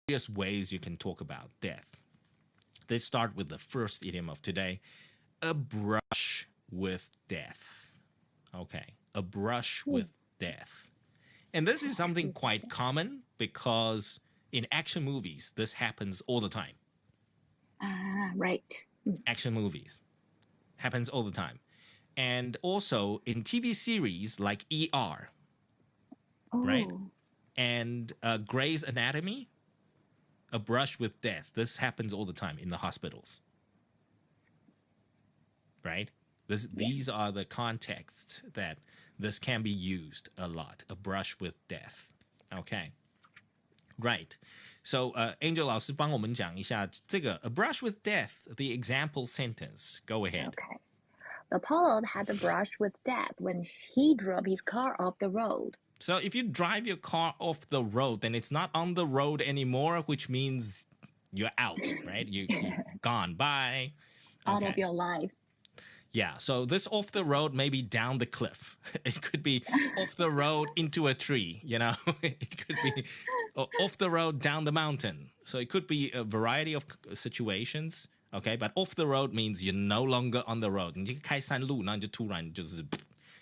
various ways you can talk about death. Let's start with the first idiom of today, a brush with death. Okay, a brush with death. And this is something quite common because in action movies, this happens all the time. Right. Action movies happens all the time. And also in TV series like ER, right? And Grey's Anatomy, a brush with death. This happens all the time in the hospitals, right? These are the contexts that this can be used a lot, a brush with death. Okay, right. So Angel 老师帮我们讲一下这个 a brush with death, the example sentence. Go ahead. Okay. The pilot had a brush with death when he drove his car off the road. So if you drive your car off the road, then it's not on the road anymore, which means you're out, right? You're gone. Bye. Out of your life. Yeah, so this off the road may be down the cliff. It could be off the road into a tree, you know? It could be off the road down the mountain. So it could be a variety of situations, okay? But off the road means you're no longer on the road. 你开山路，然后你就突然就是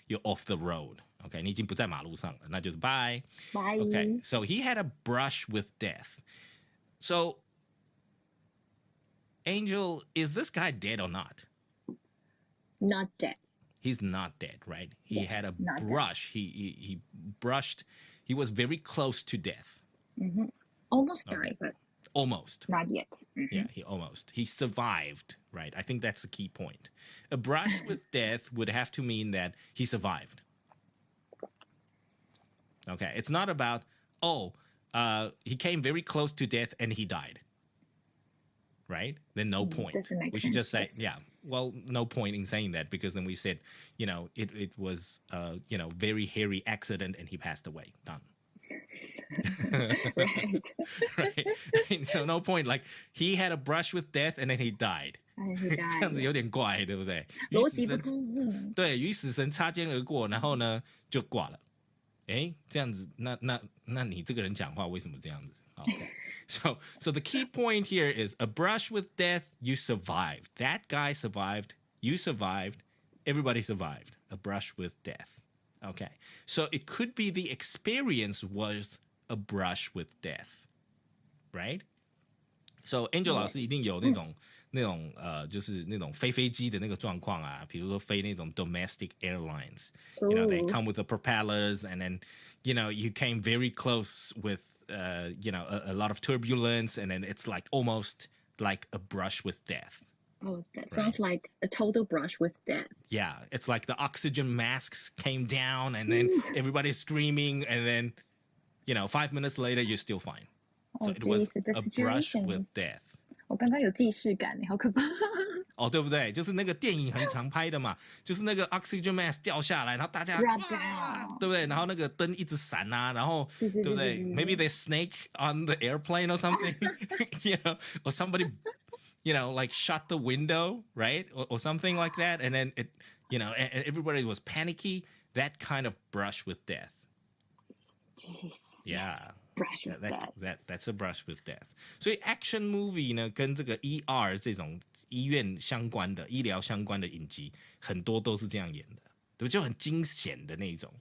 you're off the road. Okay, 你已经不在马路上了，那就是 bye. Bye. Okay, so he had a brush with death. So, Angel, is this guy dead or not? Not dead. He's not dead, right? He Yes, had a not brush. He brushed. He was very close to death. Almost died, but Almost. not yet. Yeah, he survived, right? I think that's the key point. A brush with death would have to mean that he survived. Okay, it's not about, he came very close to death and he died. Right? Then no point. Doesn't make we should sense. just say, yeah, well, no point in saying that because then we said, it was, very hairy accident and he passed away. Done. Right. Right? So no point. Like, he had a brush with death and then he died. And he 这样子 died. 有点怪，对不对？逻辑不通。对，与死神擦肩而过，然后呢就挂了。哎，这样子，那你这个人讲话为什么这样子？ Okay. So the key point here is a brush with death, you survived. That guy survived, you survived, everybody survived. A brush with death. Okay. So it could be the experience was a brush with death. Right? So Angel 老师一定有那种就是那种飞机的那个状况啊，比如说飞那种 domestic airlines, they come with the propellers, and then you came very close with a lot of turbulence, and then it's like almost like a brush with death. Oh, that sounds like a total brush with death. Yeah, it's like the oxygen masks came down, and then everybody's screaming, and then 5 minutes later you're still fine. So it was a brush with death. 我刚刚有既视感，好可怕。哦，对不对？就是那个电影很常拍的嘛，就是那个 oxygen mask 掉下来，然后大家对不对？然后那个灯一直闪啊，然后对不对 ？Maybe they snake on the airplane or something, or somebody, like shut the window, right, or something like that, and then it, and everybody was panicky. That kind of brush with death. Jeez. Yeah. Brush with death. That's a brush with death. 所以 action movie 呢，跟这个 ER 这种医院相关的、医疗相关的影集，很多都是这样演的，对不对？就很惊险的那种，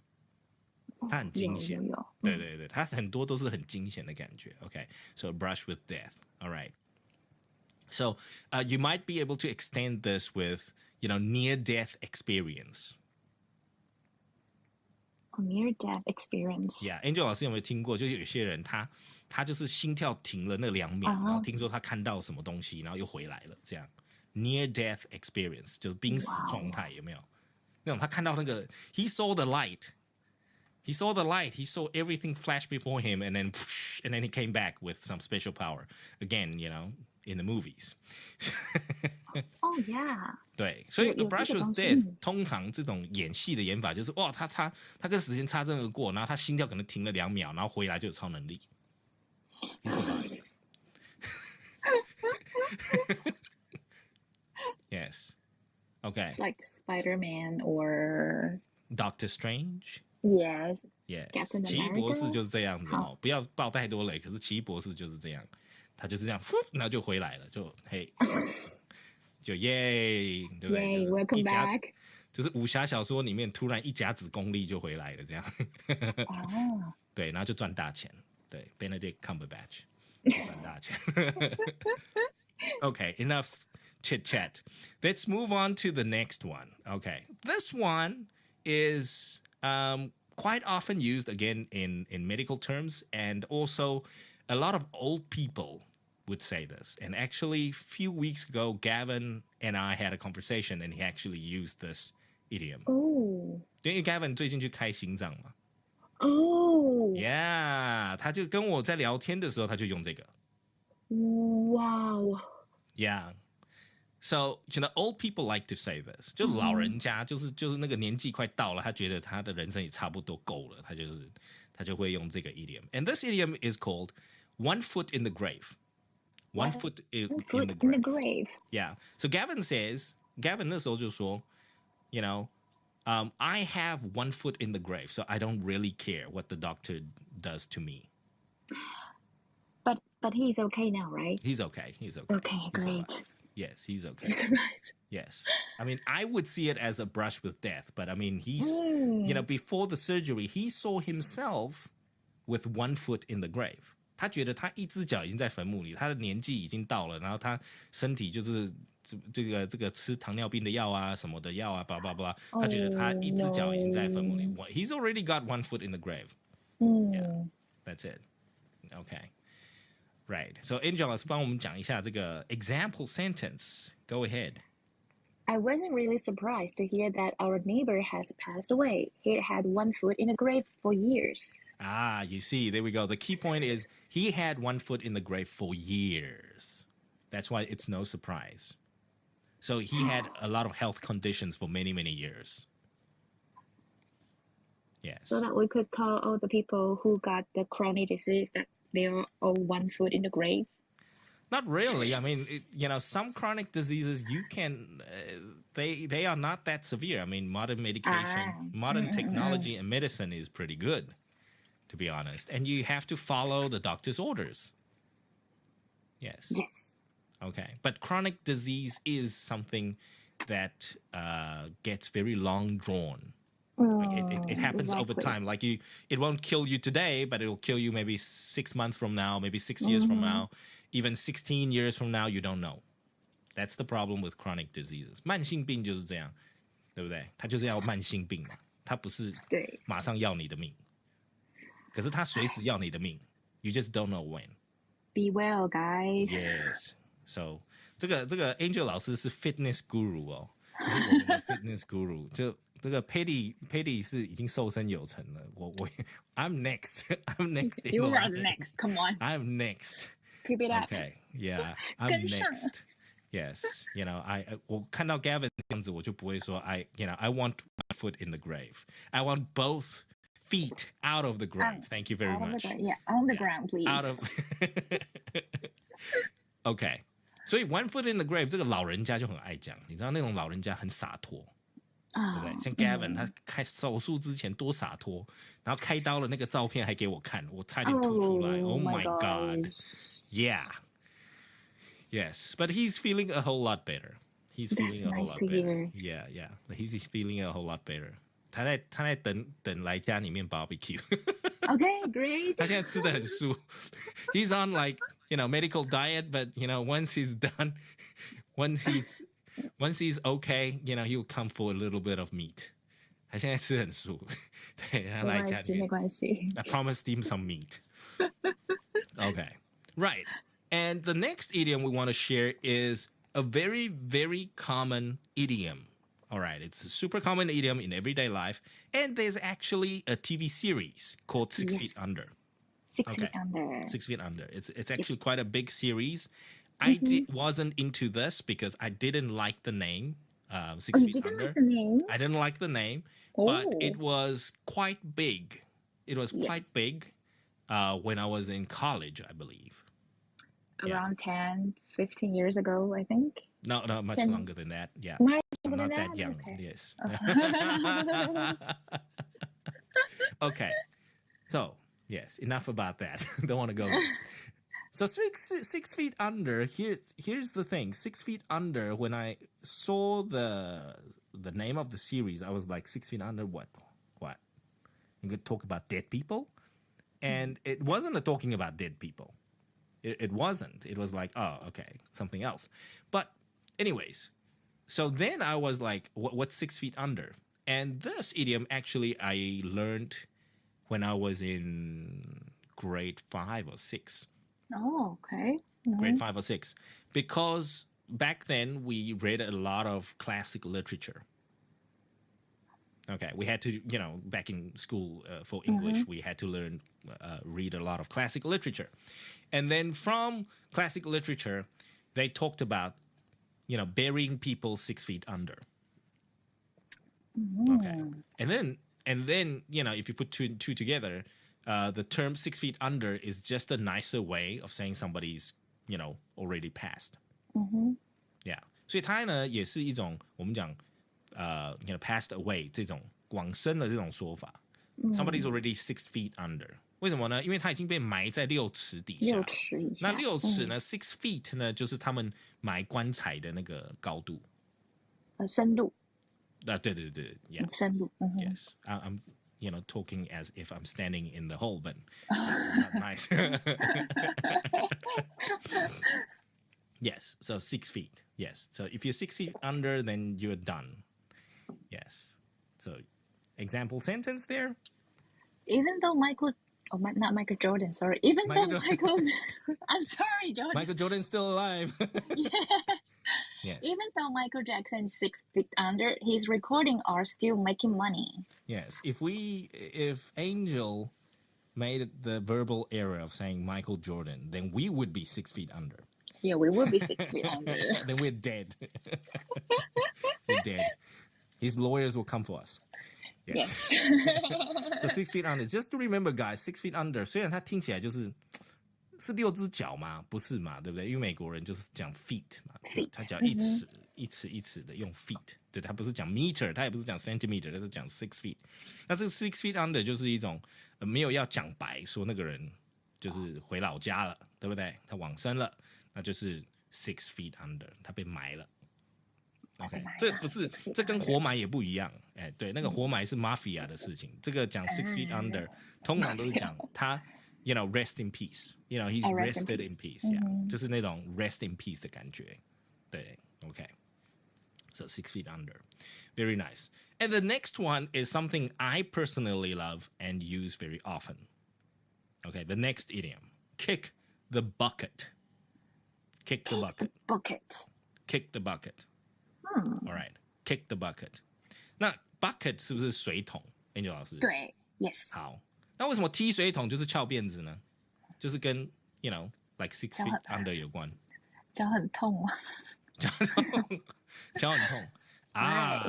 它很惊险。对对对，它很多都是很惊险的感觉。Okay, so brush with death. All right. So you might be able to extend this with, near-death experience. Near-death experience. Yeah, Angel 老师有没有听过？就是有些人他就是心跳停了那2秒，然后听说他看到什么东西，然后又回来了，这样 near-death experience 就是濒死状态，有没有？那种他看到那个 he saw the light, he saw everything flash before him, and then he came back with some special power again, in the movies. Oh yeah. 对，所以 a brush with death 通常这种演戏的演法就是哇，他跟时间擦身而过，然后他心跳可能停了2秒，然后回来就有超能力。He survived. Yes. Okay. It's like Spider-Man or Doctor Strange. Yes. Yes， Captain 奇异博士 America. 就是这样子哦，不要爆太多雷。可是奇异博士就是这样，他就是这样，然后就回来了，就嘿，就耶，对不对？ Yay, 就是 welcome 一甲， back. 就是武侠小说里面突然一甲子功力就回来了，这样。哦，对，然后就赚大钱。对 ，Benedict Cumberbatch 就赚大钱。Okay, enough chit chat. Let's move on to the next one. Okay, this one is quite often used again in medical terms, and also a lot of old people would say this. And actually, a few weeks ago, Gavin and I had a conversation, and he actually used this idiom. 哦，因为 Gavin 最近去开心脏嘛哦， ，Yeah， 他就跟我在聊天的时候，他就用这个。哇哦， Yeah. So, old people like to say this. 就老人家，就是那个年纪快到了，他觉得他的人生也差不多够了，他就会用这个 idiom. And this idiom is called "one foot in the grave." One foot in the in the grave. grave. Yeah. So Gavin says, Gavin 那时候就说I have one foot in the grave, so I don't really care what the doctor does to me. But he's okay now, right? He's okay. He's okay. Okay, He's great. alive. Yes, he's okay. He's alive. Yes. I mean, I would see it as a brush with death, but I mean, he's, Mm. before the surgery, he saw himself with one foot in the grave. 他觉得他一只脚已经在坟墓里，他的年纪已经到了，然后他身体就是这个吃糖尿病的药啊什么的药啊，巴拉巴拉，他觉得他一只脚已经在坟墓里。He's already got one foot in the grave. Yeah, that's it. Okay. Right. So Angel 老师帮我们讲一下这个 example sentence. Go ahead. I wasn't really surprised to hear that our neighbor has passed away. He had one foot in a grave for years. Ah, you see, there we go. The key point is he had one foot in the grave for years. That's why it's no surprise. So he had a lot of health conditions for many, many years. Yes. So that we could call all the people who got the chronic disease that they are all one foot in the grave. Not really. I mean, some chronic diseases you can, they are not that severe. I mean, modern medication, modern technology and medicine is pretty good, to be honest. And you have to follow the doctor's orders. Yes. Yes. Okay. But chronic disease is something that gets very long drawn. Like it happens over time. Like it won't kill you today, but it'll kill you maybe 6 months from now, maybe 6 years from now, even 16 years from now. You don't know. That's the problem with chronic diseases. 慢性病就是这样，对不对？他就是要慢性病嘛，他不是马上要你的命，可是他随时要你的命。You just don't know when. Be well, guys. Yes. So 这个 Angel 老师是 fitness guru 哦，就是我们的 fitness guru 就。这个 Patty 是已经瘦身有成了，I'm next. I'm next. You are next. Come on. I'm next. Keep it up. Okay. Yeah. I'm next. Yes. 我看到 Gavin 这样子，我就不会说 I want my foot in the grave. I want both feet out of the grave. Thank you very much. Yeah, on the ground, please. Out of. Okay. 所以 one foot in the grave 这个老人家就很爱讲，你知道那种老人家很洒脱。对不对？像 Gavin 他开手术之前多洒脱，然后开刀的那个照片还给我看，我差点吐出来。Oh my God. Yeah. Yes. But he's feeling a whole lot better. He's feeling a whole lot better. Yeah, yeah. He's feeling a whole lot better. 他在等来家里面 barbecue. Okay, great. 他现在吃的很素。He's on like, medical diet, but, once he's done, once he's okay, he'll come for a little bit of meat. 他现在吃很素，对，他来家里面。没关系。I promised him some meat. Okay, right. And the next idiom we want to share is a very, very common idiom. All right, it's a super common idiom in everyday life. And there's actually a TV series called 6 Feet Under. 6 Feet Under. 6 Feet Under. It's actually quite a big series. I wasn't into this because I didn't like the name. 6 Feet Under. Like the name? I didn't like the name, but it was quite big. It was quite big when I was in college, I believe. Around 10, 15 years ago, I think. No, much longer than that. Yeah. Much I'm longer not than that young. Okay. Yes. Okay. So, yes, enough about that. Don't want to go there. So 6 feet under. Here's the thing. 6 feet under. When I saw the name of the series, I was like, 6 feet under. What? You could talk about dead people, and it wasn't talking about dead people. It wasn't. It was like, oh, okay, something else. But, anyways, so then I was like, what's 6 feet under? And this idiom actually I learned when I was in grade 5 or 6. Oh, okay. Grade 5 or 6. Because back then we read a lot of classic literature. Okay, we had to, back in school for English, we had to read a lot of classic literature. And then from classic literature, they talked about, burying people 6 feet under. Okay. And then, if you put two and two together, the term 6 feet under is just a nicer way of saying somebody's, already passed. Yeah. 所以它呢也是一种我们讲passed away 这种往生的这种说法。Somebody's already 6 feet under. 为什么呢？因为他已经被埋在6尺底下。6尺以下。那6尺呢，6 feet 呢，就是他们埋棺材的那个高度。深度。对，yeah. 深度。Yes, I'm talking as if I'm standing in the hole, but not nice. Yes, so 6 feet. Yes, so if you're 6 feet under, then you're done. Yes. So, example sentence there. Even though not Michael Jordan, sorry. Even though Michael, I'm sorry, Jordan. Michael Jordan's still alive. Yes. Even though Michael Jackson is 6 feet under, his recording are still making money. Yes. If Angel made the verbal error of saying Michael Jordan, then we would be 6 feet under. Yeah, we would be 6 feet under. Then we're dead. We're dead. His lawyers will come for us. Yes. So 6 feet under. Just to remember, guys, 6 feet under. 虽然它听起来是6只脚吗？不是嘛，对不对？因为美国人就是讲 feet 嘛，他讲一尺的用 feet，对，他不是讲 meter， 他也不是讲 centimeter， 他是讲 6 feet。那这个 6 feet under 就是一种没有要讲白，说那个人就是回老家了，对不对？他往生了，那就是6 feet under， 他被埋了。OK， 这跟活埋也不一样，哎，对，那个活埋是 mafia 的事情，这个讲 6 feet under， 通常都是讲他。rest in peace. He's rested in peace. Yeah, 就是那种 rest in peace 的感觉。对 ，OK. So 6 feet under, very nice. And the next one is something I personally love and use very often. Okay, the next idiom: kick the bucket. Kick the bucket. Kick the bucket. All right, kick the bucket. 那 bucket 是不是水桶 ？Angel 老师。对 ，Yes。好。那为什么踢水桶就是翘辫子呢？就是跟 like 6 feet under 有关。脚很痛吗？脚很痛。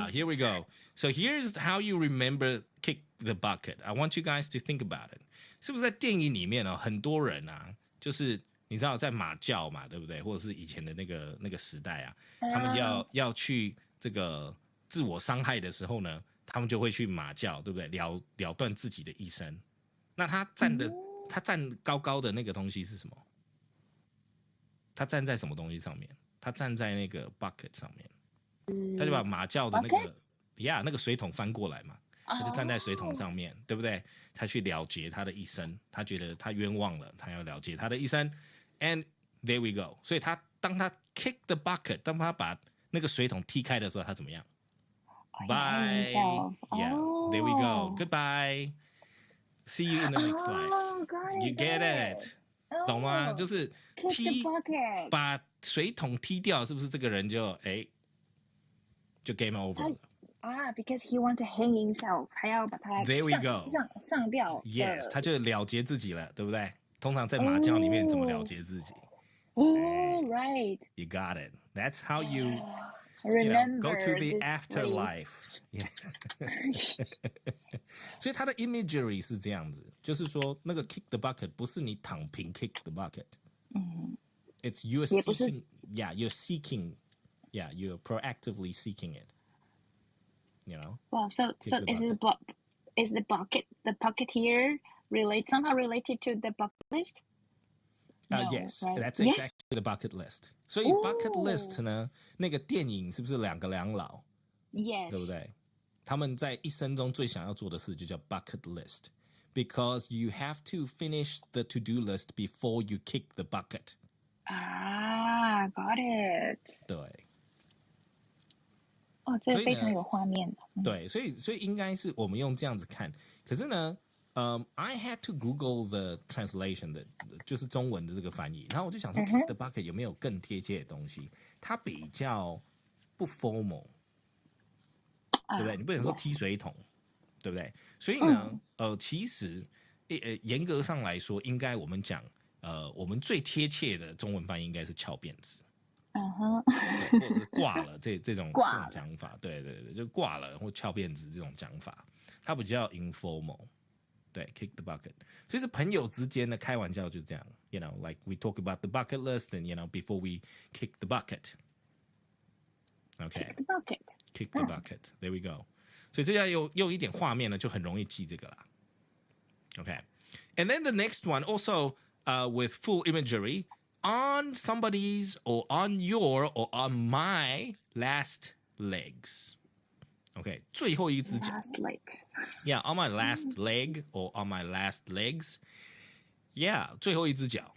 Here we go. So here's how you remember kick the bucket. I want you guys to think about it. 是不是在电影里面很多人啊，就是你知道在马厩嘛，对不对？或者是以前的那个时代啊，他们要去这个自我伤害的时候呢，他们就会去马厩，对不对？了断自己的一生。那他站高高的那个东西是什么？他站在什么东西上面？他站在那个 bucket 上面，他就把马厩的那个水桶翻过来嘛，他就站在水桶上面，对不对？他去了结他的一生，他觉得他冤枉了，他要了结他的一生。And there we go. 所以当他 kick the bucket， 当他把那个水桶踢开的时候，他怎么样？ Bye. Yeah, there we go. Goodbye. See you in the next life. You get it? 懂吗？就是把水桶踢掉，是不是这个人就 game over 了？Because he want to hang himself， 他要把它 There we go 上吊。Yes， 他就了结自己了，对不对？通常在马厩里面怎么了结自己？Right. You got it. That's how you. Remember go to the afterlife. Yes. 所以它的 imagery 是这样子，就是说那个 kick the bucket 不是你躺平 kick the bucket. It's you're seeking. Yeah, you're seeking. Yeah, you're proactively seeking it. Wow. So is it Is the bucket here somehow related to the bucket list? No, Yes, right? that's Yes. exactly the bucket list. 所以 bucket list 呢，那个电影是不是两个两老，对不 Yes. 对？他们在一生中最想要做的事就叫 bucket list, because you have to finish the to-do list before you kick the bucket. Got it. 对，哦，这个非常有画面的。对，所以应该是我们用这样子看。可是呢，I had to Google the translation 的，就是中文的这个翻译。然后我就想说，kick the bucket 有没有更贴切的东西？它比较不 formal，对不对？你不能说踢水桶，对不对？所以呢，其实严格上来说，应该我们讲，我们最贴切的中文翻译应该是翘辫子。对，或者是挂了这种讲法，对对对，就挂了或翘辫子这种讲法，它比较 informal， 对 ，kick the bucket， 所以是朋友之间的开玩笑就这样 ，you know like we talk about the bucket list and you know before we kick the bucket，OK， kick the bucket， kick the bucket，there we go， 所以这要用一点画面呢，就很容易记这个啦 ，OK，and then the next one also with full imagery。On somebody's or on your or on my last legs. OK， 最后一只脚。Last legs. Yeah, on my last leg or on my last legs. Yeah, 最后一只脚。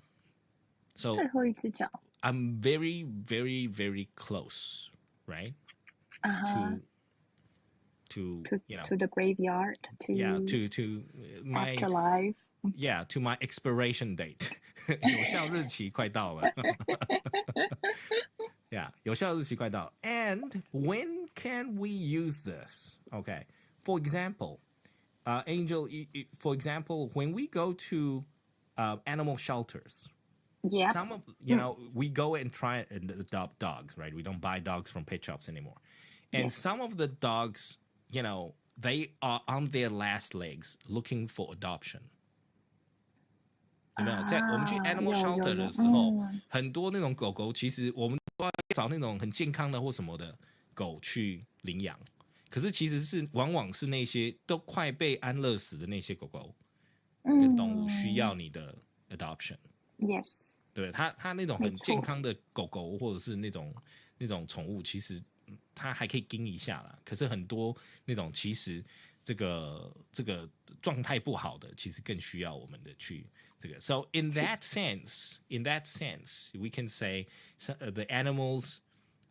So 最后一只脚。I'm very, very, very close, right? To you know to the graveyard. To my afterlife. Yeah, to my expiration date. 有效日期快到了。Yeah, 有效日期快到。And when can we use this? Okay, for example, Angel, for example, when we go to animal shelters, Yep. some of we go and try and adopt dogs, right? We don't buy dogs from pet shops anymore, and some of the dogs, they are on their last legs looking for adoption. 有没有在我们去 animal shelter 的时候，很多那种狗狗，其实我们都要找那种很健康的或什么的狗去领养，可是其实是往往是那些都快被安乐死的那些狗狗跟动物需要你的 adoption。Yes， 对，它那种很健康的狗狗或者是那种宠物，其实它还可以盯一下啦。可是很多那种其实这个状态不好的，其实更需要我们的去。So in that sense, we can say the animals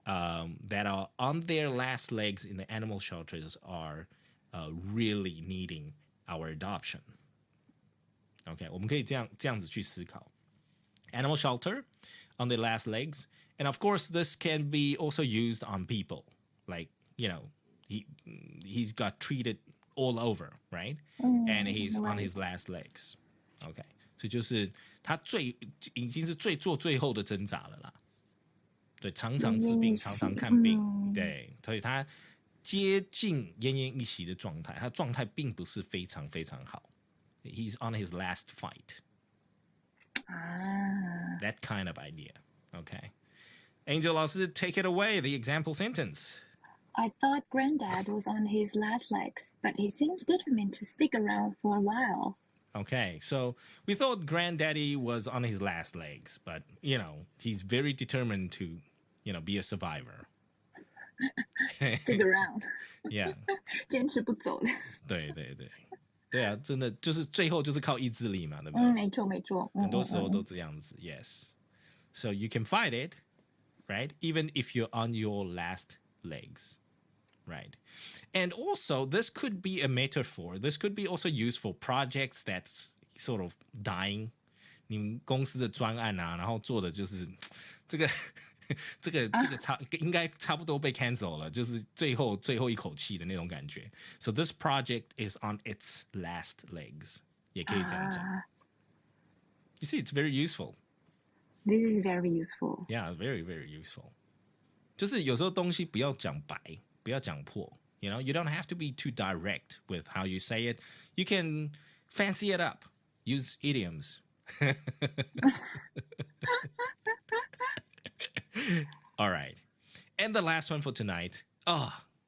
that are on their last legs in the animal shelters are really needing our adoption. OK， 我们可以这样子去思考。Animal shelter on their last legs, and of course, this can be also used on people. Like he's got treated all over, right? And he's on his last legs. OK。所以就是他已经是做最后的挣扎了啦，对，常常治病，常常看病，对，所以他接近奄奄一息的状态，他状态并不是非常非常好。He's on his last fight. That kind of idea. Okay. Angel 老师 take it away, the example sentence. I thought Granddad was on his last legs, but he seems determined to stick around for a while. Okay, so we thought Granddaddy was on his last legs, but, he's very determined to, be a survivor. Stick around. Yeah. 坚持不走的。对啊，真的就是最后就是靠意志力嘛，对不对？没错。很多时候都这样子。Yes. So you can fight it, right? Even if you're on your last legs. Right. And also, this could be a metaphor. This could be also used for projects that's sort of dying. 你们公司的专案啊，然后做的就是这个应该差不多被 cancel 了，就是最后一口气的那种感觉。So this project is on its last legs. 也可以这样讲。You see, it's very useful. This is very useful. Yeah, very, very useful. 就是有时候东西不要讲白。不要讲破 you don't have to be too direct with how you say it. You can fancy it up. Use idioms. All right. And the last one for tonight.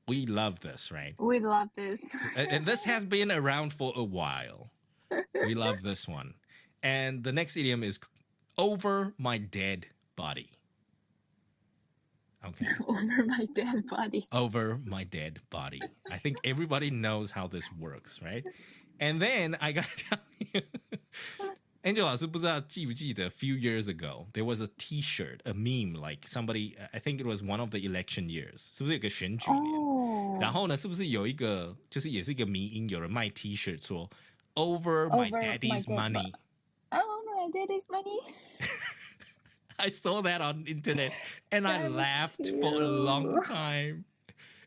We love this, right? We love this. And this has been around for a while. We love this one. And the next idiom is over my dead body. Okay. Over my dead body. Over my dead body. I think everybody knows how this works, right? And then I gotta tell you, Angel 老师不知道记不记得 few years ago, there was a t-shirt, a meme, like somebody, I think it was one of the election years. 是不是有个选举年？然后呢，是不是有一个就是也是一个迷因，有人卖 T-shirt 说 Over my daddy's money. Oh, my daddy's money. I saw that on internet and I laughed for a long time.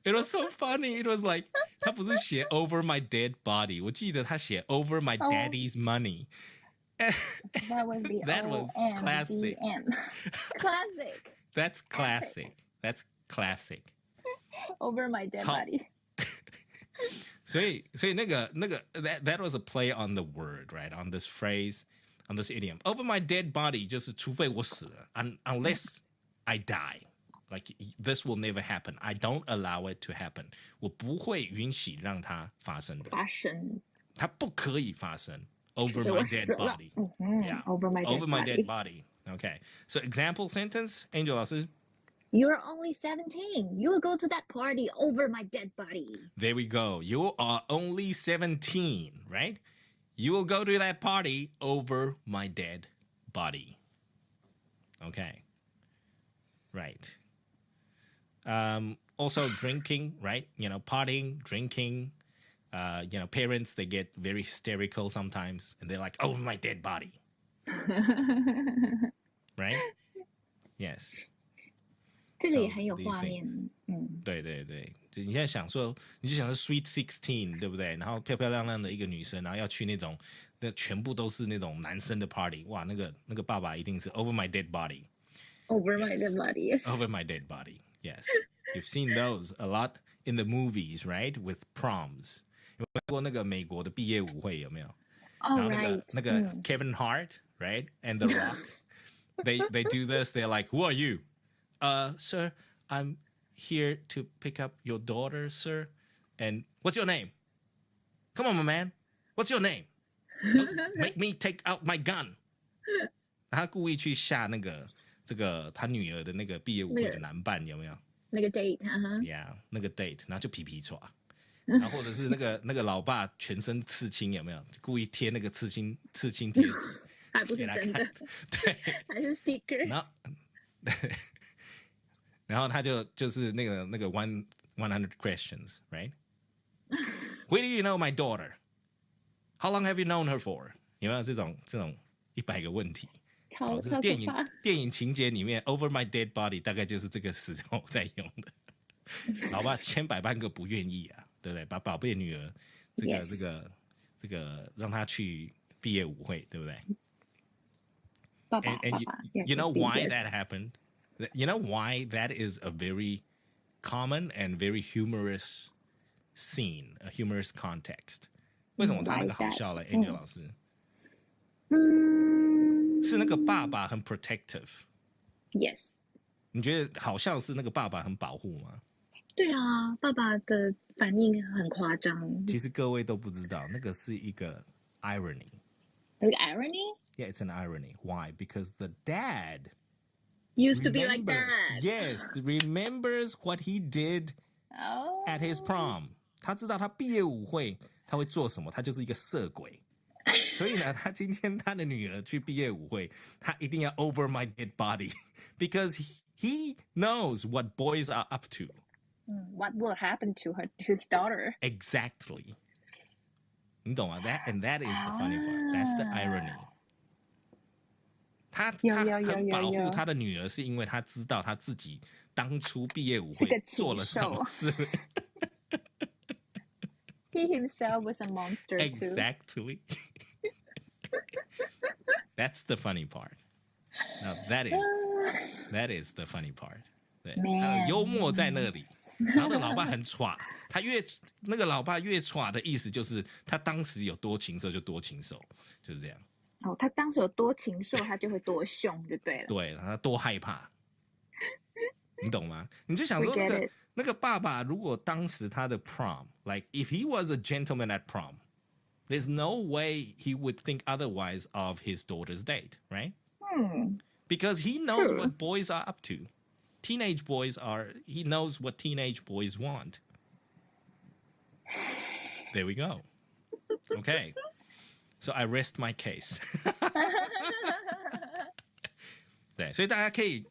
It was so funny. It was like 他不是写 Over my dead body. 我记得他写 Over my daddy's money. That was the That was classic. Classic. That's classic. That's classic. Over my dead body. 所以那个 that was a play on the word, right? On this phrase, on this idiom. Over my dead body 就是除非我死了 unless I die. Like this will never happen. I don't allow it to happen. 我不会允许让它发生的。它不可以发生。Over my dead body. Yeah. Over my dead body. Okay. So example sentence, Angel 老师。You're only 17. You will go to that party over my dead body. There we go. You are only 17, right? You will go to that party over my dead body. Okay. Right. Also drinking, right? You know, partying, drinking. You know, parents, they get very hysterical sometimes. And they're like, over my dead body. Right? Yes. 这个也很有画面，对对对，就你现在想说，你就想说 Sweet 16，对不对？然后漂漂亮亮的一个女生，然后要去那种，那全部都是那种男生的 party， 哇，那个爸爸一定是 Over my dead body。Over my dead body, yes. Over my dead body, yes. You've seen those a lot in the movies, right? With proms. 有没有过那个美国的毕业舞会有没有？然后那个 Kevin Hart, right? And The Rock, they do this. They're like, who are you? Sir, I'm here to pick up your daughter, sir. And what's your name? Come on, my man. What's your name? Make me take out my gun. 他故意去吓这个他女儿的那个毕业舞会的男伴有没有？那个 date， Yeah， 那个 date， 然后就皮皮唰。然后或者是那个老爸全身刺青有没有？故意贴那个刺青贴纸，还不是真的，对，还是 sticker。然后他就是那个100 questions, right? Where do you know my daughter? How long have you known her for? 有没有这种100个问题？超电影情节里面 Over my dead body 大概就是这个时候在用的。老爸千百万个不愿意啊，对不对？把宝贝女儿这个让她去毕业舞会，对不对？爸爸 And you know why that happened? You know why that is a very common and very humorous scene, a humorous context? 为什么他那个好笑了 Angel 老师？是那个爸爸很 protective. Yes. 你觉得好笑是那个爸爸很保护吗？对啊，爸爸的反应很夸张。其实各位都不知道，那个是一个 irony. Like irony? Yeah, it's an irony. Why? Because the dad used to be like that. Yes, remembers what he did at his prom. 他知道他毕业舞会他会做什么，他就是一个色鬼。所以呢，他今天他的女儿去毕业舞会，他一定要 over my dead body because he knows what boys are up to. What will happen to his daughter? Exactly. 你懂吗？ That is the funny part. That's the irony. 他很保护他的女儿，是因为他知道他自己当初毕业舞会做了什么事。He himself was a monster too. Exactly. That's the funny part. Now that is the funny part. 对，幽默在那里。然后那老爸很耍，那个老爸越耍的意思就是他当时有多禽兽就多禽兽，就是这样。哦，他当时有多禽兽，他就会多凶，就对了。对，他多害怕，你懂吗？你就想说那个爸爸如果当时他的 prom, like if he was a gentleman at prom, there's no way he would think otherwise of his daughter's date, right? Because he knows True. what boys are up to. Teenage boys are, he knows what teenage boys want. There we go. Okay. So I rest my case. 对，所以大家可以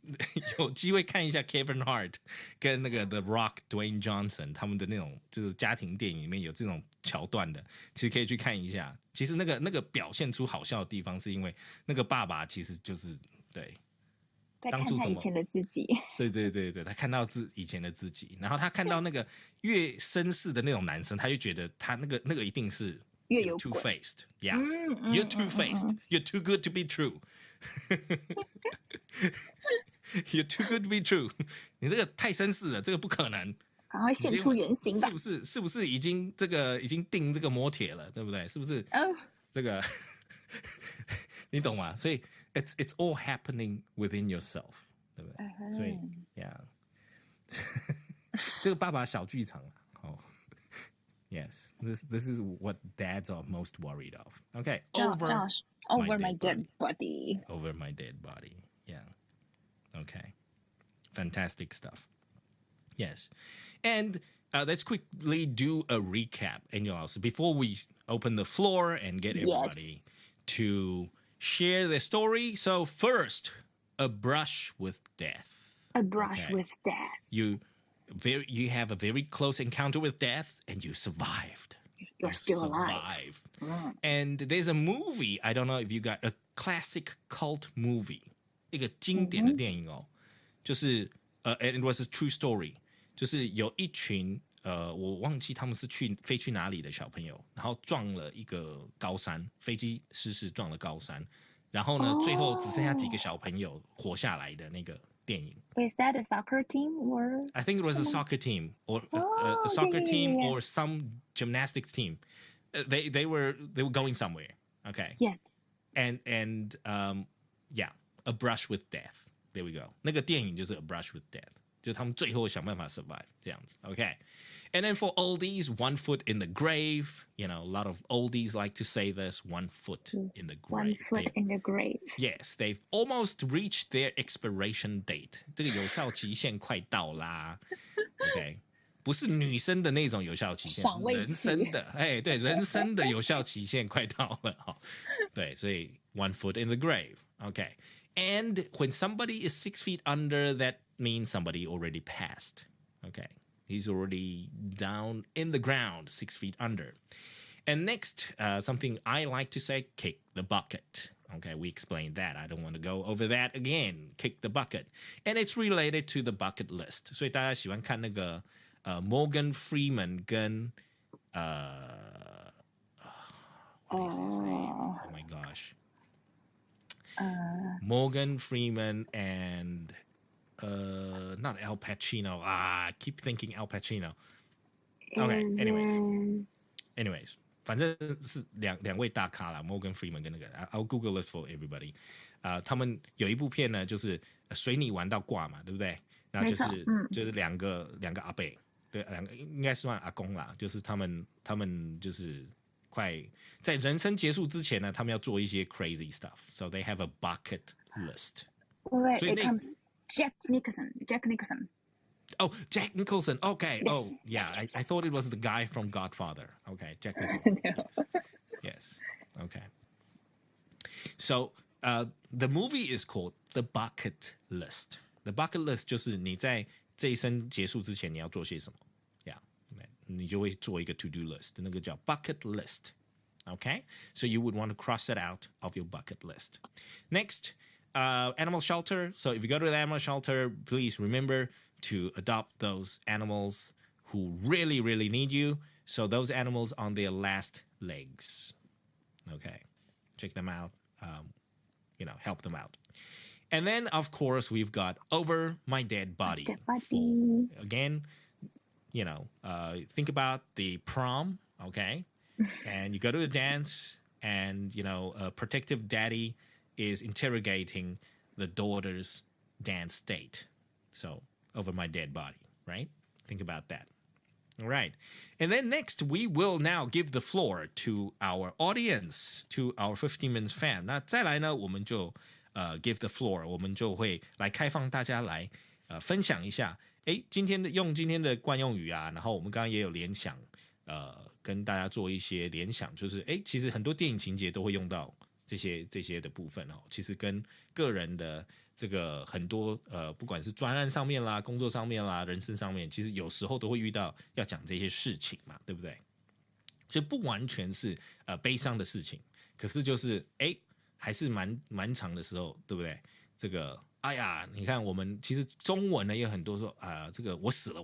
有机会看一下 Kevin Hart 跟那个 The Rock Dwayne Johnson 他们的那种就是家庭电影里面有这种桥段的，其实可以去看一下。其实那个表现出好笑的地方，是因为那个爸爸其实就是对，在看他以前的自己。对，他看到以前的自己，然后他看到那个越绅士的那种男生，他就觉得他那个一定是越有 two faced, yeah, you're two faced, you're too good to be true. You're too good to be true. 你这个太绅士了，这个不可能。赶快现出原形吧！是不是已经定这个磨铁了，对不对？是不是？这个你懂吗？所以 it's all happening within yourself， 对不对？所以 yeah， 这个爸爸小剧场啊，哦。Yes, this is what dads are most worried of. Okay, over my dead body. Over my dead body. Yeah. Okay. Fantastic stuff. Yes. And let's quickly do a recap, Angel, before we open the floor and get everybody to share their story. So first, a brush with death. A brush with death. You have a very close encounter with death and you survived. You're still alive. And there's a movie, I don't know if you got a classic cult movie, 一个经典的电影哦，就是and it was a true story， 就是有一群我忘记他们是飞去哪里的小朋友，然后撞了一个高山，飞机失事撞了高山，然后呢，最后只剩下几个小朋友活下来的那个电影。Is that a soccer team or? I think it was a soccer team or a soccer team or some gymnastics team. They were going somewhere. Okay. Yes. And yeah, A Brush with Death. There we go. 那个电影就是 A Brush with Death， 就是他们最后想办法 survive 这样子。Okay. And then for oldies, one foot in the grave. You know, a lot of oldies like to say this, one foot in the grave. One foot in the grave. Yes, they've almost reached their expiration date. 这个有效期限快到啦。OK， 不是女生的那种有效期限，是人生的。哎，对，人生的有效期限快到了。哈，对，所以 one foot in the grave. Okay, and when somebody is 6 feet under, that means somebody already passed. Okay. He's already down in the ground, 6 feet under. And next, something I like to say, kick the bucket. Okay, we explained that. I don't want to go over that again. Kick the bucket. And it's related to the bucket list. 所以大家喜欢看那个Morgan Freeman 跟what is his name? Oh my gosh. Morgan Freeman and not Al Pacino. I keep thinking Al Pacino. Okay, anyways, 反正是两位大咖啦 Morgan Freeman 跟那个 I'll Google it for everybody. 他们有一部片呢，就是水你玩到挂嘛，对不对？然后就是两个阿伯，对，应该算阿公啦，就是他们就是快在人生结束之前呢，他们要做一些 crazy stuff. So they have a bucket list. Wait, it comes Jack Nicholson. Oh, Jack Nicholson. Okay. Yes. Oh, yeah. Yes. I thought it was the guy from Godfather. Okay, Jack Nicholson. No. Yes. Okay. So, the movie is called The Bucket List. The bucket list 就是你在这一生结束之前你要做些什么 ，Yeah， 你就会做一个 to do list， 那个叫 bucket list。Okay, so you would want to cross it out of your bucket list. Next, animal shelter. So if you go to the animal shelter, please remember to adopt those animals who really, really need you. So those animals on their last legs. Okay, check them out. Help them out. And then, of course, we've got Over My Dead Body. Again, think about the prom, okay? And you go to a dance, and, a protective daddy is interrogating the daughter's dance date. So, over my dead body, right? Think about that. All right. And then next, we will now give the floor to our audience, to our 15 minutes fan. 那再来呢，我们就give the floor， 我们就会来开放大家来分享一下。今天的惯用语啊，然后我们刚刚也有联想，跟大家做一些联想，就是其实很多电影情节都会用到这些的部分哦。其实跟个人的这个很多不管是专案上面啦、工作上面啦、人生上面，其实有时候都会遇到要讲这些事情嘛，对不对？所以不完全是悲伤的事情，可是就是还是蛮长的时候，对不对？这个哎呀，你看我们其实中文呢也有很多说这个我死了，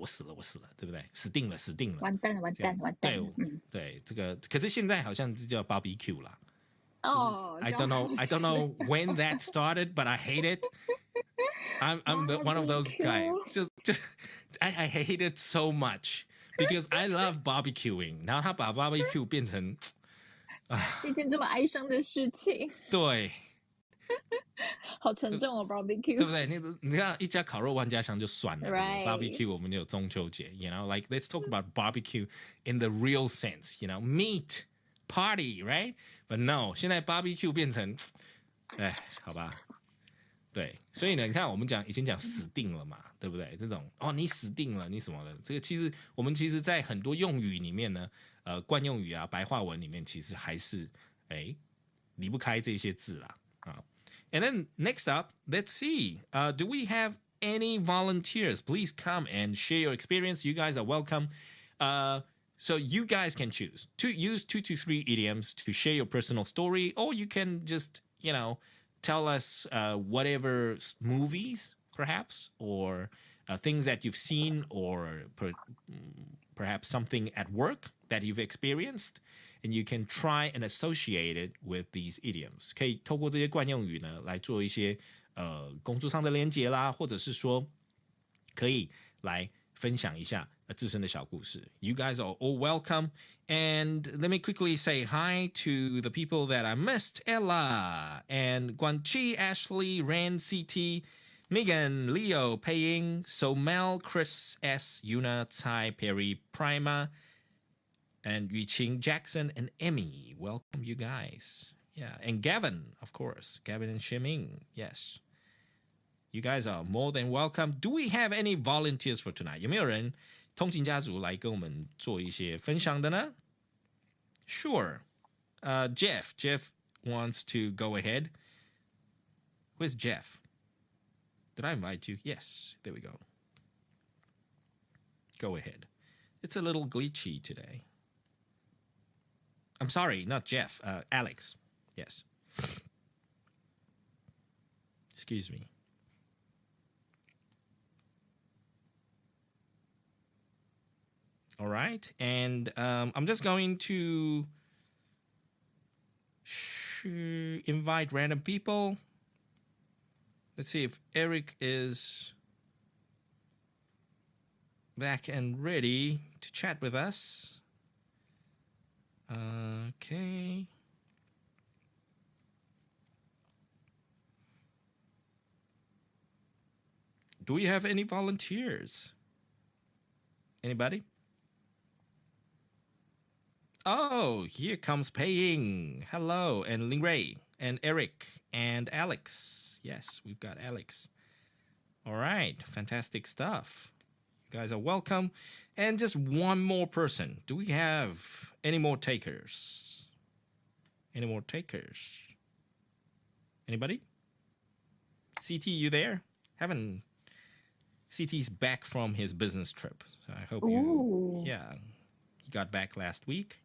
对不对？死定了，完蛋了。对，这个可是现在好像是叫 barbecue 啦。哦 I don't know when that started, but I hate it. I'm one of those guys. Just I hate it so much because I love barbecuing. 然后他把 barbecue 变成一件这么哀伤的事情，对，好沉重哦 ，barbecue， 对不对？你看一家烤肉万家香就算了 Right. Barbecue 我们有中秋节 like let's talk about barbecue in the real sense, meat party, right? But no, 现在 barbecue 变成好吧。对，所以呢，你看我们以前讲死定了嘛，对不对？这种你死定了，你什么的，这个其实我们在很多用语里面呢，惯用语啊、白话文里面，其实还是离不开这些字啦啊。And then next up, let's see, do we have any volunteers? Please come and share your experience. You guys are welcome. So you guys can choose to use 2 to 3 idioms to share your personal story, or you can just, tell us whatever movies, perhaps, or things that you've seen, or perhaps something at work that you've experienced, and you can try and associate it with these idioms. 可以透过这些惯用语呢，来做一些工作上的连结啦，或者是说可以来分享一下自身的小故事。You guys are all welcome. And let me quickly say hi to the people that I missed. Ella and Guanchi, Ashley, Ran, CT, Megan, Leo, Paying, Somel, Chris, S, Yuna, Tsai, Perry, Prima, and Yuqing, Jackson, and Emmy. Welcome, you guys. Yeah, and Gavin, of course. Gavin and Shiming, yes. You guys are more than welcome. Do we have any volunteers for tonight? 有没有人通勤家族来跟我们做一些分享的呢？ Sure. Jeff wants to go ahead. Where's Jeff? Did I invite you? Yes. There we go. Go ahead. It's a little glitchy today. I'm sorry, not Jeff. Alex. Yes. Excuse me. All right, and I'm just going to invite random people. Let's see if Eric is back and ready to chat with us. Okay. Do we have any volunteers? Anybody? Oh, here comes Paying. Hello, and Ling Ray, and Eric, and Alex. Yes, we've got Alex. All right, fantastic stuff. You guys are welcome. And just one more person. Do we have any more takers? Any more takers? Anybody? CT, you there? CT's back from his business trip. So I hope he got back last week.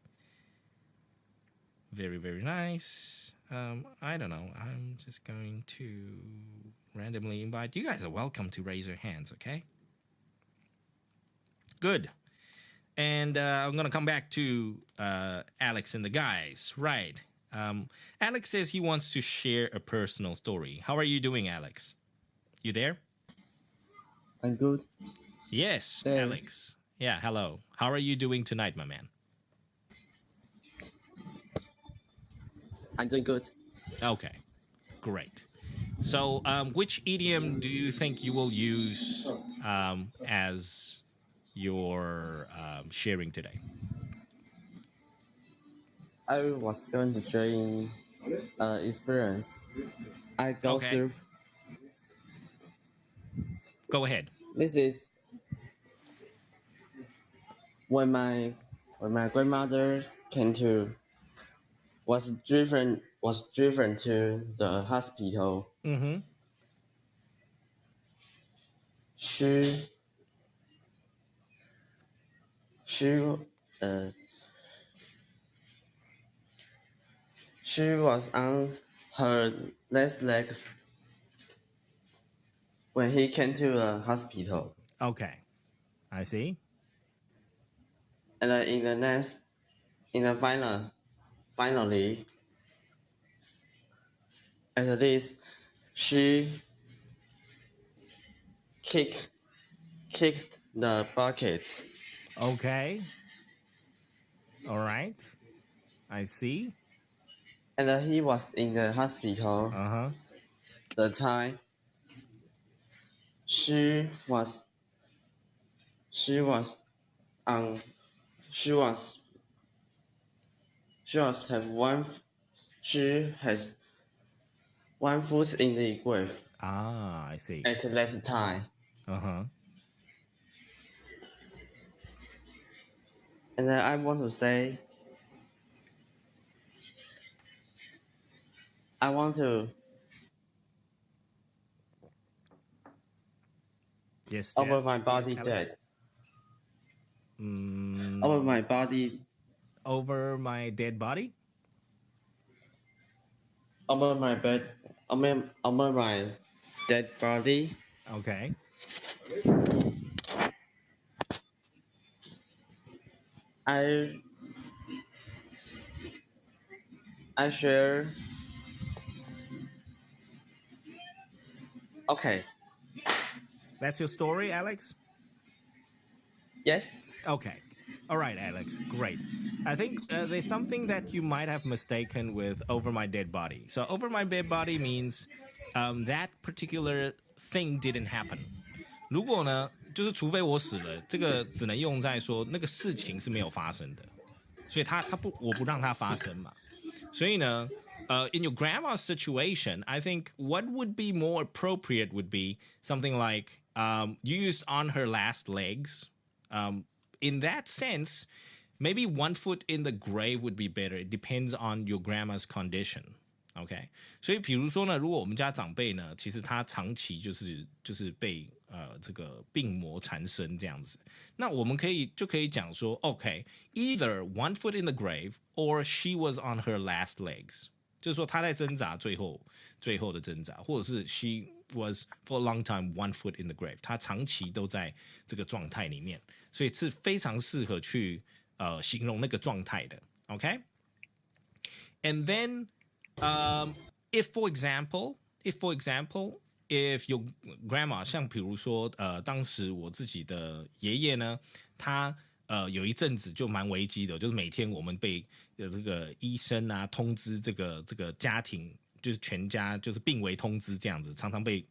Very, very nice. I don't know. I'm just going to randomly invite. You guys are welcome to raise your hands, okay? Good. And I'm going to come back to Alex and the guys. Right. Alex says he wants to share a personal story. How are you doing, Alex? You there? I'm good. Yes, there. Alex. Yeah, hello. How are you doing tonight, my man? I'm doing good. Okay, great. So, which idiom do you think you will use as your sharing today? I was going to sharing experience I go Okay. through. Go ahead. This is when my grandmother came to was driven to the hospital. Mm-hmm. She she uh she was on her last legs when he came to the hospital, Okay. I see. and in the finally, at least she kicked kicked the bucket, Okay. All right. I see. and he was in the hospital. Uh-huh. The time she was she was on she was she was have one she has one foot in the grave Ah, I see. at that time. Uh-huh. And then I want to say I want to Yes, over Jeff. my Yes, body Alex. dead. Over Mm, my body over my dead body? over my bed over my dead body. Okay. I I share okay. That's your story, Alex? Yes. Okay. All right, Alex. Great. I think there's something that you might have mistaken with over my dead body. So, over my dead body means that particular thing didn't happen. 如果呢，就是除非我死了，这个只能用在说那个事情是没有发生的，所以我不让它发生嘛。所以呢，in your grandma's situation, I think what would be more appropriate would be something like you used on her last legs. In that sense, maybe one foot in the grave would be better. It depends on your grandma's condition. OK，所以比如说呢，如果我们家长辈呢，其实他长期就是被这个病魔缠身这样子，那我们就可以讲说，OK，either one foot in the grave or she was on her last legs，就是说她在挣扎，最后的挣扎，或者是 she was for a long time one foot in the grave，她长期都在这个状态里面，所以是非常适合去形容那个状态的。OK，and then if for example, if your grandma 像比如说当时我自己的爷爷呢，他有一阵子就蛮危机的，就是每天我们被这个医生啊通知这个家庭就是全家就是病危通知这样子，常常被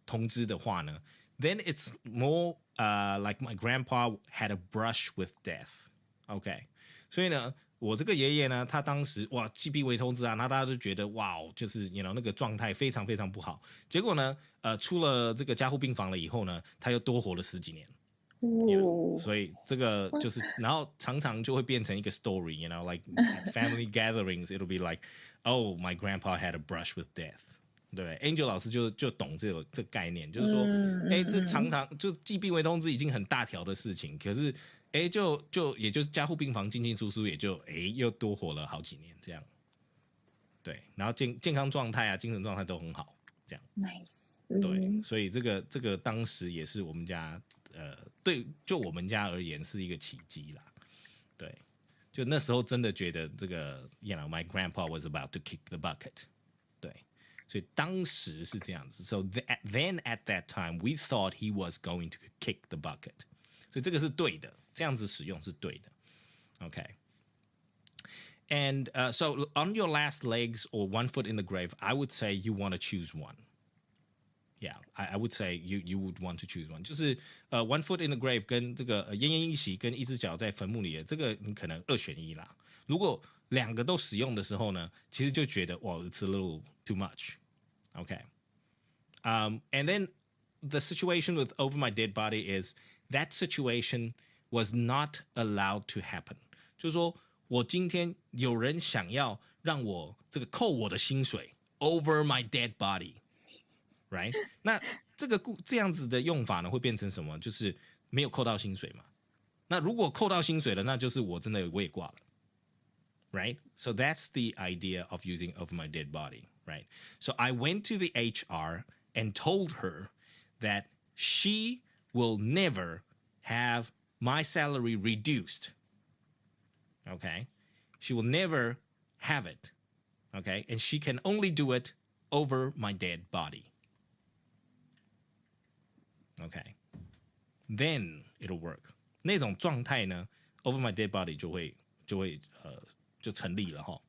通知的话呢，then it's more like my grandpa had a brush with death。OK，所以呢，我这个爷爷呢，他当时哇既病危通知啊，那大家就觉得哇，就是那个状态非常非常不好。结果呢，出了这个加护病房了以后呢，他又多活了10几年。所以这个就是，然后常常就会变成一个 story，like at family gatherings, it'll be like, oh, my grandpa had a brush with death。对 ，Angel 老师就懂这概念，就是说，这常常就既病危通知已经很大条的事情，可是，也就是加护病房进出也就又多活了好几年这样。对，然后健康状态啊，精神状态都很好，这样。Nice。对，所以这个当时也是我们家对，就我们家而言是一个奇迹啦。对，就那时候真的觉得这个，my grandpa was about to kick the bucket。对，所以当时是这样子。So then at that time we thought he was going to kick the bucket。所以这个是对的，这样子使用是对的。OK。And so on your last legs or one foot in the grave, I would say you want to choose one. Yeah, I would say you would want to choose one. 就是one foot in the grave 跟这个奄奄一息跟一只脚在坟墓里的这个你可能二选一啦。如果两个都使用的时候呢，其实就觉得哇 it's a little too much. Okay. And then the situation with over my dead body is that situation was not allowed to happen. 就是说我今天有人想要让我这个扣我的薪水 over my dead body。Right？ 那这样子的用法呢，会变成什么？就是没有扣到薪水嘛。那如果扣到薪水了，那就是我真的我也挂了。Right? So that's the idea of using over my dead body. Right? So I went to the HR and told her that she will never have my salary reduced. Okay? She will never have it. Okay? And she can only do it over my dead body.Okay, then it'll work. 那种状态呢 ，over my dead body 就成立了哈。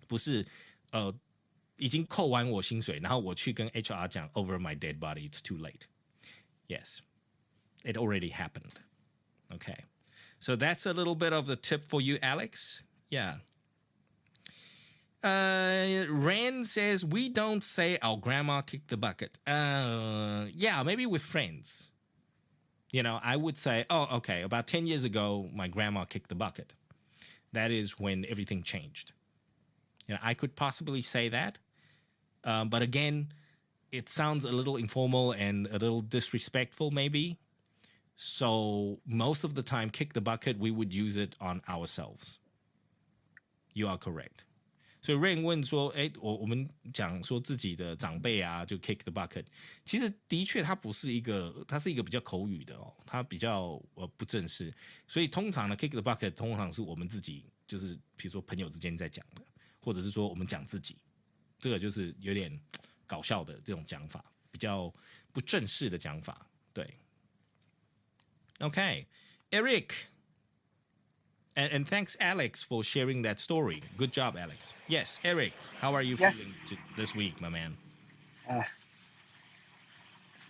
不是已经扣完我薪水，然后我去跟 HR 讲 over my dead body, it's too late. Yes, it already happened. Okay, so that's a little bit of the tip for you, Alex. Yeah. Rand says we don't say our grandma kicked the bucket. Yeah, maybe with friends. You know, I would say, oh, okay, about 10 years ago, my grandma kicked the bucket. That is when everything changed. You know, I could possibly say that. But again, it sounds a little informal and a little disrespectful, maybe. So most of the time, kick the bucket, we would use it on ourselves. You are correct. 所以 Rain 问说，我们讲说自己的长辈啊，就 kick the bucket， 其实的确它是一个比较口语的哦，它比较不正式，所以通常呢 kick the bucket 通常是我们自己，就是比如说朋友之间在讲的，或者是说我们讲自己，这个就是有点搞笑的这种讲法，比较不正式的讲法，对。Okay, Eric.And thanks, Alex, for sharing that story. Good job, Alex. Yes, Eric, how are you feeling this week, my man?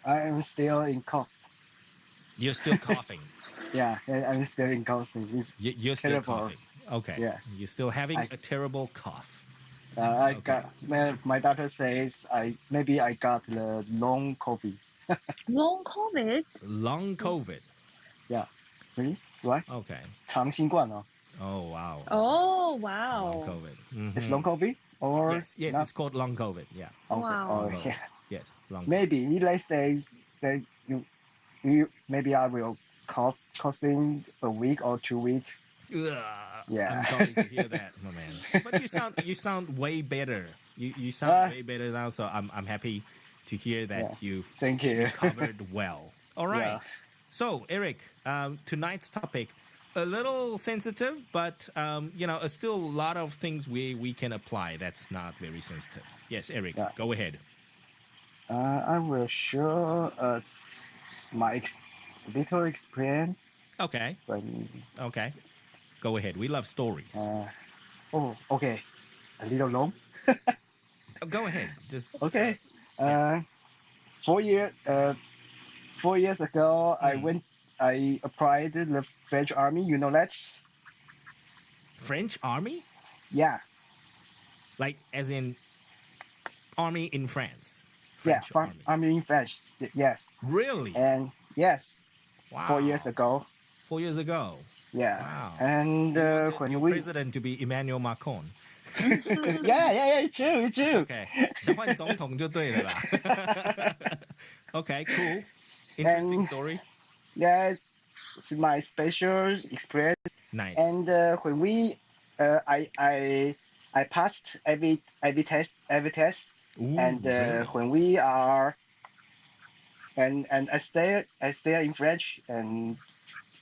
I am still in cough. You're still coughing. Yeah, I'm still in coughing. You're still coughing. Okay. Yeah. You're still having a terrible cough. My doctor says maybe I got the long COVID. Long COVID? Long COVID. Yeah. Really? What? Okay. 长新冠哦。Oh, wow. Oh, wow. Long COVID. Mm-hmm. It's long COVID? Or yes, not? it's called long COVID. Yeah. Okay. Wow. Oh, Long COVID. yeah. Yes, long COVID. Maybe let's say that you maybe I will coughing a week or 2 weeks. Yeah. I'm sorry to hear that, my man. But you sound way better. You sound way better now, so I'm happy to hear that you've Thank you. recovered well. All right. Yeah. So, Eric, tonight's topic, a little sensitive, but still a lot of things we can apply that's not very sensitive. Yes, Eric, go ahead. I will share my little experience. Okay. Okay. Go ahead. We love stories. Okay. A little long. Go ahead. Just okay. 4 years ago, I applied the French army. You know that? French army? Yeah. Like as in army in France. French army in France. Yes. Really? And yes. Wow. 4 years ago. 4 years ago. Yeah. Wow. And when your president to be Emmanuel Macron. yeah, it's true. Okay. 想换总统就对了啦。Okay, cool. Interesting story. Yeah, it's my special experience. Nice. And when I passed every test. Ooh, And really? when we are and I stay in French and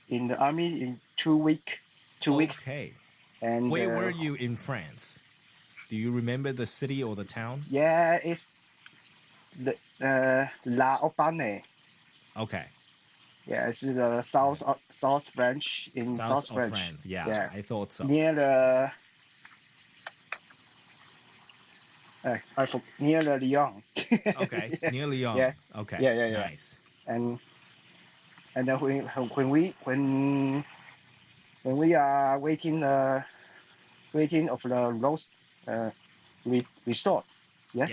in the army in 2 weeks. Okay. And where were you in France? Do you remember the city or the town? Yeah, it's the La Haute-Marne. Okay. Yeah, it's the South French in South French. Yeah, I thought so. Near the near the Lyon. Okay, near Lyon. Yeah. Okay, Yeah. nice. And then when we are waiting of the roast resorts. Yeah.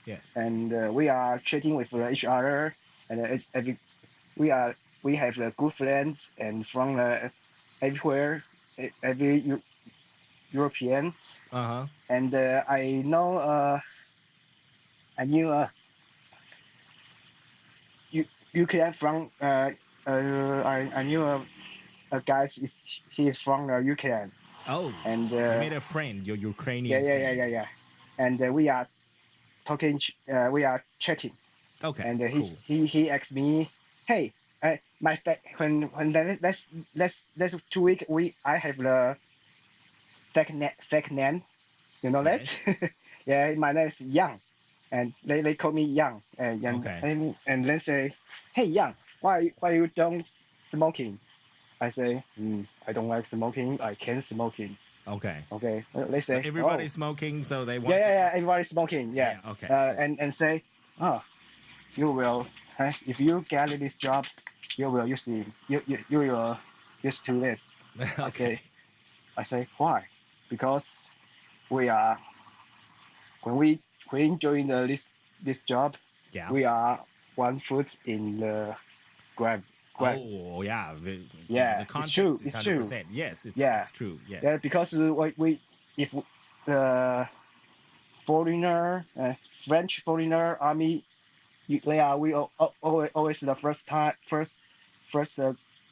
Yes. And we are chatting with each other, and we have good friends and from everywhere, every European. And I knew you can from I knew a guy he is from Ukraine. Oh, And you made a friend, your Ukrainian friend. Yeah. And we are talking, we are chatting. Okay, And cool. he asked me, hey, when that's 2 weeks I have the fake name, you know that? Yeah, my name is Yang, and they call me Yang, and then say, hey Yang, why you don't smoking? I say, I don't like smoking. I can't smoking. Okay. They say, so everybody's smoking, so they want. Yeah, everybody's smoking. Yeah. Okay. And say, you will, if you get this job, you will use you will used to this. Okay. I say why? Because we are when we join this job, we are 1 foot in the grave. Oh yeah. Yeah, The it's true. context is It's true. 100%. Yes, it's true. Yes. Yeah, because we if the foreigner, French foreigner army, we always the first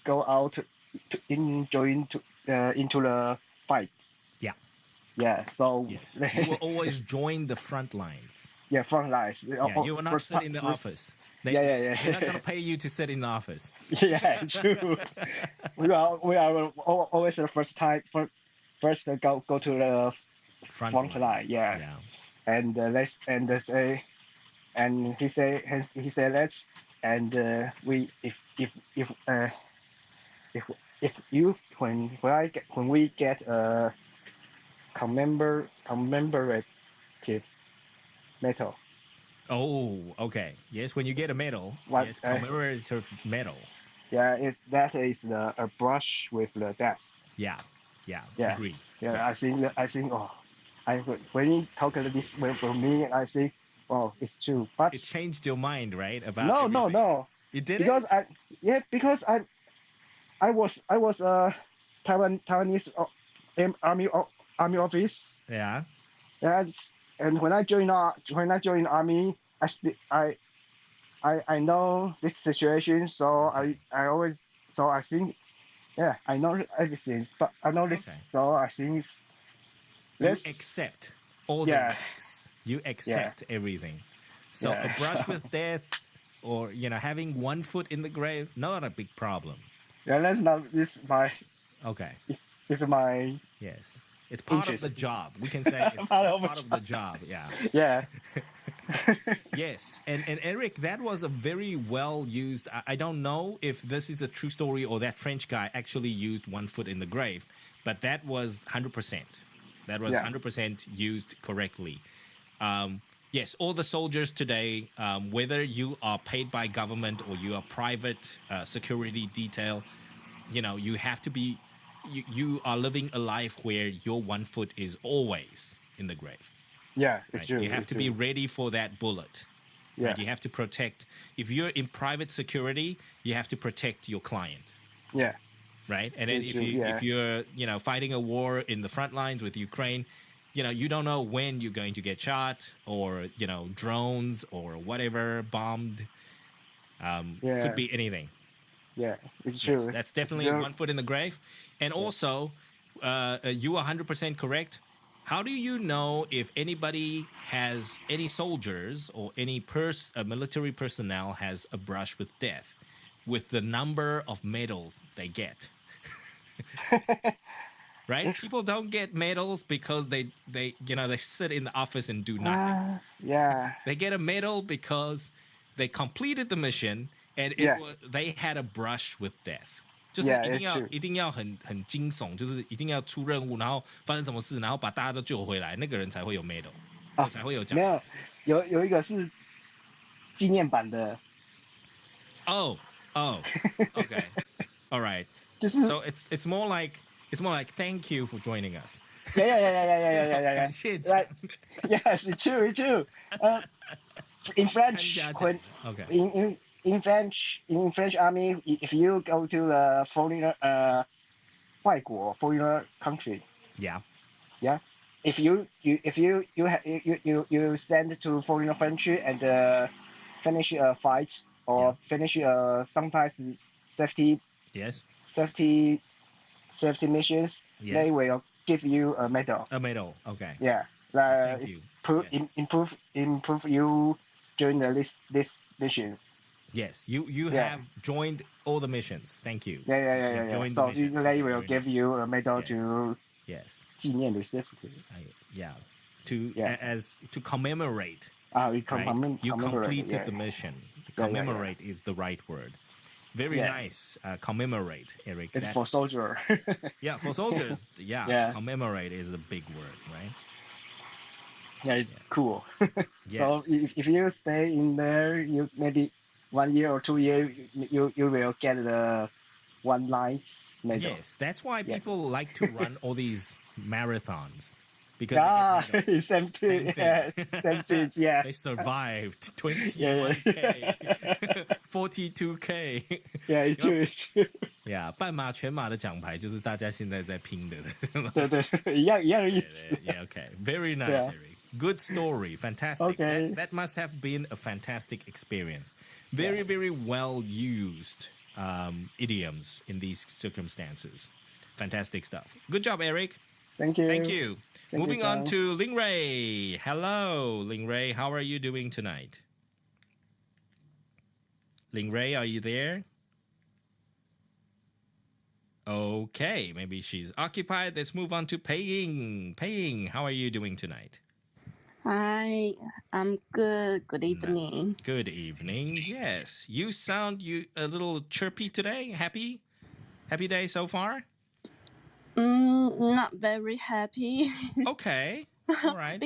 go out join into the fight. Yeah. Yeah. So Yes. You will always join the front lines. yeah, front lines. Yeah, you will not sit in the office. Yeah. They're not gonna pay you to sit in the office. Yeah, true. we are always the first to go to the front line. Yeah. And they say, and he said let's, and we if you when we get a commemorative medal. Oh, okay. Yes, when you get a medal. What, Yes, commemorative medal. Yeah, that is a brush with the death. Yeah. Agree. Yeah, Yes. I think when you talk this way for me, I think it's true. But It changed your mind, right? About no, everything. no. It didn't? Because I was Taiwanese army office. Yeah. And when I joined army, I know this situation, so Okay. I think I know everything, but I know this, Okay. so I think You accept all the risks. You accept everything. So a brush with death, or having 1 foot in the grave, not a big problem. Yeah, that's not this my. Okay. It's my. Yes. It's part of the job. We can say it's part of the job. Yeah. Yeah. Yes. And Eric, that was a very well used. I don't know if this is a true story or that French guy actually used 1 foot in the grave, but that was 100%. That was 100% used correctly. Yes, all the soldiers today, whether you are paid by government or you are private security detail, you have to be, you are living a life where your 1 foot is always in the grave. Yeah, it's Right? true. You have to be ready for that bullet. Yeah. Right? You have to protect. If you're in private security, you have to protect your client. Yeah. Right. And then if you're fighting a war in the front lines with Ukraine, you don't know when you're going to get shot or drones or whatever bombed. Could be anything. Yeah, it's true. Yes, that's definitely 1 foot in the grave. And also, you are 100% correct. How do you know if anybody has any soldiers or any military personnel has a brush with death with the number of medals they get? Right? People don't get medals because they sit in the office and do nothing. Yeah. They get a medal because they completed the mission and they had a brush with death. 就是一定要很惊悚，就是一定要出任务，然后发生什么事，然后把大家都救回来，那个人才会有 medal。我才会有奖没。有一个是纪念版的， Oh, okay, all right. 就是 So it's more like thank you for joining us. yeah 感谢奖 right yes it's true in 参 French 加奖 when OK in French army if you go to a foreigner 外国 foreigner country yeah yeah if you send to foreigner country and finish a fight or Yeah. finish sometimes yes safety missions, Yes. they will give you a medal. a medal okay Yeah, thank you it's yes. improve you during this missions. Yes, you Yeah. have joined all the missions. Thank you. Yeah. You've joined the So mission. they Yeah, will very give nice. you a medal Yes. to Yes. 纪念 safety. Yeah. To Yeah. as to commemorate, We right? You commemorate. completed Yeah. the mission. Yeah. Commemorate is the right word. Very Yeah. nice. Commemorate, Eric. It's for soldier. Yeah, for soldiers. Yeah, Yeah. commemorate is a big word, right? Yeah, it's cool. So Yes. if you stay in there, you maybe 1 year or 2 years, you will get the one night medal. Yes, that's why Yeah. people like to run all these marathons because they get medals. Same thing. Same thing. Same thing. Yeah. They survived Yeah. 21K, 42K. Yeah, it's true. It's true. Yeah, 半马、全马的奖牌就是大家现在在拼的。对，一样的意思。Yeah, okay. Very nice, Yeah. Eric. Good story. Fantastic. Okay. That must have been a fantastic experience. Very, very well used idioms in these circumstances. Fantastic stuff. Good job, Eric. Thank you. Thank you. Thank Moving you, on John. to Ling Ray. Hello, Ling Ray. How are you doing tonight? Ling Ray, are you there? Okay, maybe she's occupied. Let's move on to Paying. Paying, how are you doing tonight? Hi, I'm good. Good evening. Good evening. Yes, you sound a little chirpy today. Happy day so far. Not very happy. Okay, all right.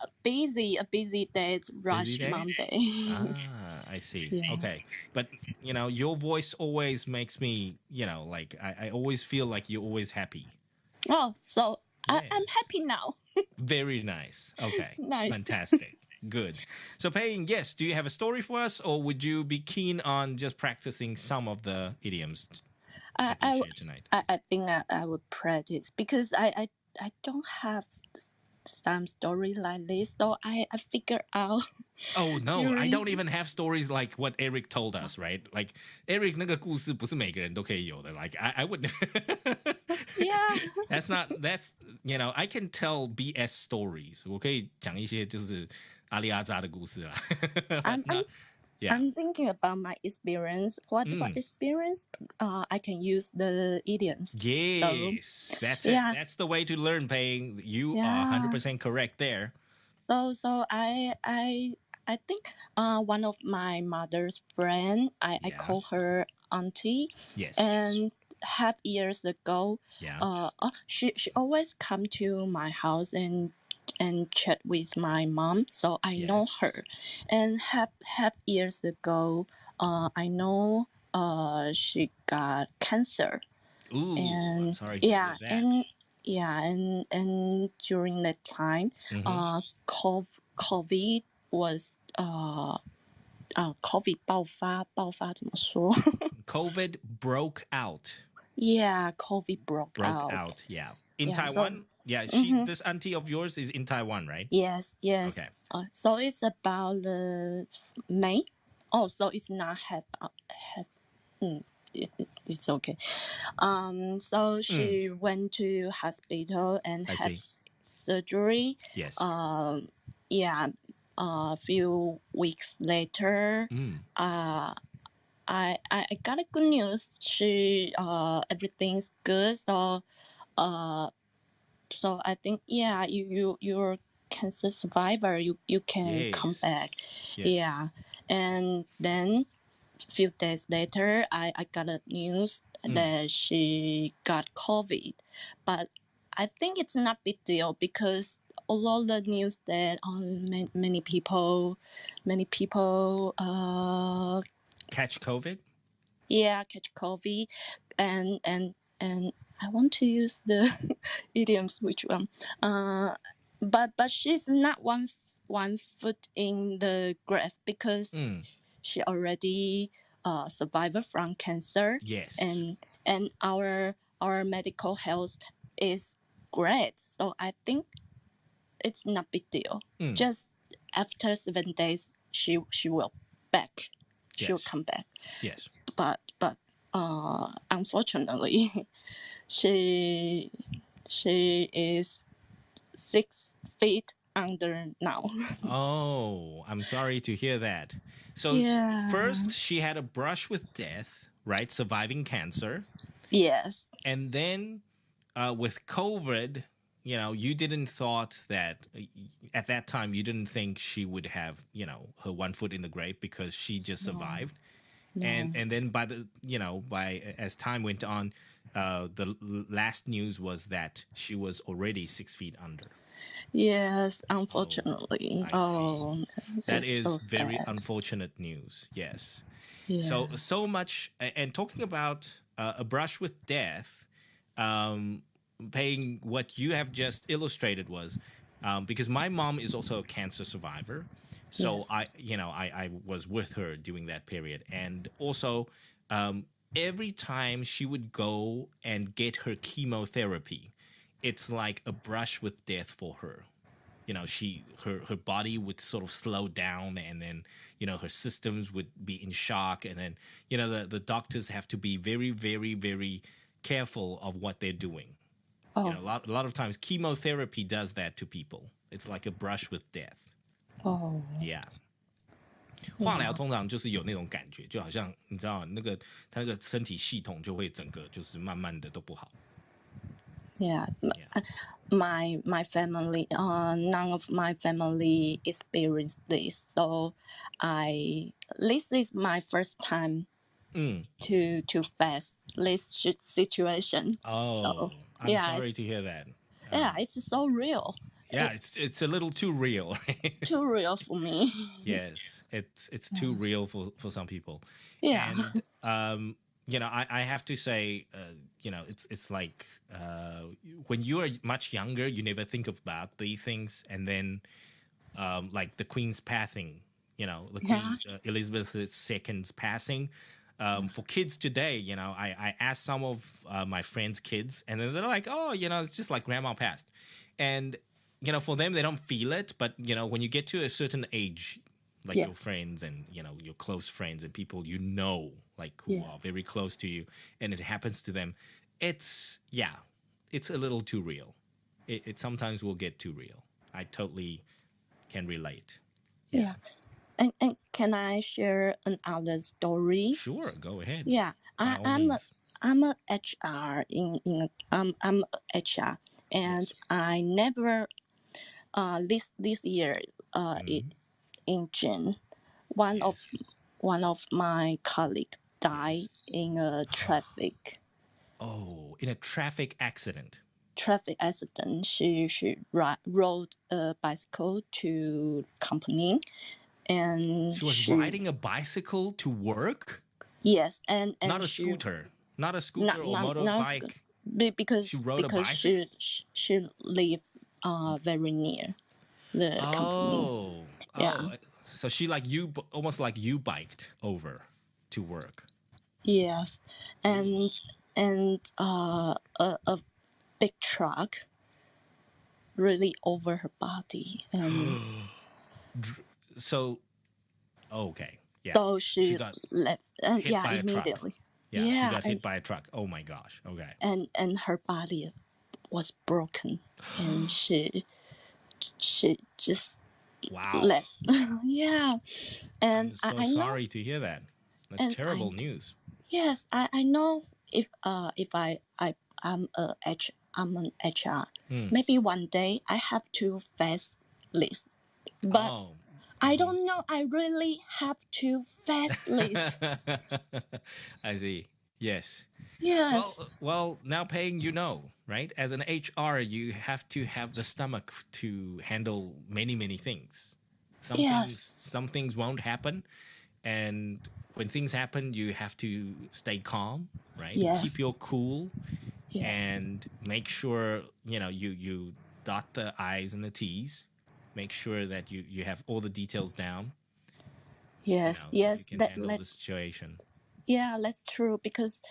A busy day. It's rush Busy day? Monday. I see. Yeah. Okay, but your voice always makes me, like I always feel like you're always happy. Oh, so I'm Yes. happy now. Very nice. Okay. Nice. Fantastic. Good. So, Paying, yes, do you have a story for us, or would you be keen on just practicing some of the idioms I share tonight? I think I would practice because I don't have some story like this, so I figure out. Oh no, I Really? don't even have stories like what Eric told us, right? Like Eric 那个故事不是每个人都可以有的. Like I wouldn't. Yeah. That's I can tell BS stories. 我可以讲一些就是阿里阿扎的故事啦。Yeah. I'm thinking about my experience. What experience? I can use the idioms. Yes, that's it. Yeah. That's the way to learn, Paying. You are Yeah. 100% correct there. So I think one of my mother's friend, I Yeah. call her auntie, Yes. and half years ago, Yeah. she always come to my house and chat with my mom, so I know Yes. her. And half years ago, I know she got cancer. Ooh, I'm And sorry to hear that. and during that time, COVID was COVID 爆发怎么说？ COVID broke out. Yeah, COVID broke out. out. Yeah. In Yeah, Taiwan? This auntie of yours is in Taiwan, right? Yes. Okay. So it's about the May. Oh, so it's not it's okay. So she went to hospital and I had see. surgery. Yes. A few weeks later, I got a good news. She everything's good. So I think you're cancer survivor. You can come Yes. back. Yes. Yeah, and then few days later, I got a news that she got COVID, but I think it's not big deal because all the news that many people Catch COVID? catch COVID, and I want to use the idioms which one, but she's not one foot in the grave because she already survived from cancer. Yes. And our medical health is great, so I think it's not big deal. Just after 7 days, she will back. She will come back. Yes. But unfortunately, she is 6 feet under now. Oh, I'm sorry to hear that. So first she had a brush with death, right? Surviving cancer. Yes. And then with COVID, you didn't thought that at that time you didn't think she would have, her 1 foot in the grave because she just survived. No. And then by as time went on, the last news was that she was already 6 feet under. Yes, unfortunately. That is so very sad. unfortunate news. Yes. Yes. So much. And talking about a brush with death, paying what you have just illustrated was because my mom is also a cancer survivor. So Yes. I was with her during that period. And also every time she would go and get her chemotherapy, it's like a brush with death for her. Her body would sort of slow down, and then her systems would be in shock, and then the doctors have to be very, very, very careful of what they're doing. A lot of times chemotherapy does that to people. It's like a brush with death. Yeah. 化疗通常就是有那种感觉，就好像你知道他那个身体系统就会整个就是慢慢的都不好。Yeah. My family, none of my family experienced this, so this is my first time to face this situation. Oh, I'm sorry to hear that. It's so real. Yeah, it's a little too real. Too real for me. Yes, it's too real for some people. Yeah. And I have to say, it's like when you are much younger, you never think about these things, and then like the Queen's passing, the Queen Elizabeth II's passing. For kids today, I asked some of my friends' kids, and then they're like, "Oh, it's just like grandma passed," and for them they don't feel it, but when you get to a certain age, like your friends and your close friends and people like who are very close to you, and it happens to them, it's a little too real. It sometimes will get too real. I totally can relate. Yeah. And can I share another story? Sure, go ahead. Yeah, I'm a HR I'm a HR, and I never this year in June, one of my colleagues died in a traffic. Oh, in a traffic accident. She rode a bicycle to company, and she was riding a bicycle to work. Yes, and not a scooter, or motorbike. Because she rode a bicycle. She lived very near the company. Oh, so she almost like you biked over to work. Yes, and a big truck really over her body, and so okay, yeah. So she got left, hit by immediately. A truck. Yeah, she got hit by a truck. Oh my gosh. Okay. And her body was broken, and she just left. Yeah, and I'm so sorry to hear that. That's terrible news. Yes, I know if I'm an HR, maybe one day I have to face this, but I don't know. I really have to face this. I see. Yes. Yes. Well, now paying, right? As an HR, you have to have the stomach to handle many, many things. Yes. Some things won't happen, and when things happen, you have to stay calm, right? Yes. Keep your cool, Yes. and make sure you dot the I's and the T's. Make sure that you have all the details down. Yes. So Yes. you can handle the situation. Yeah, that's true because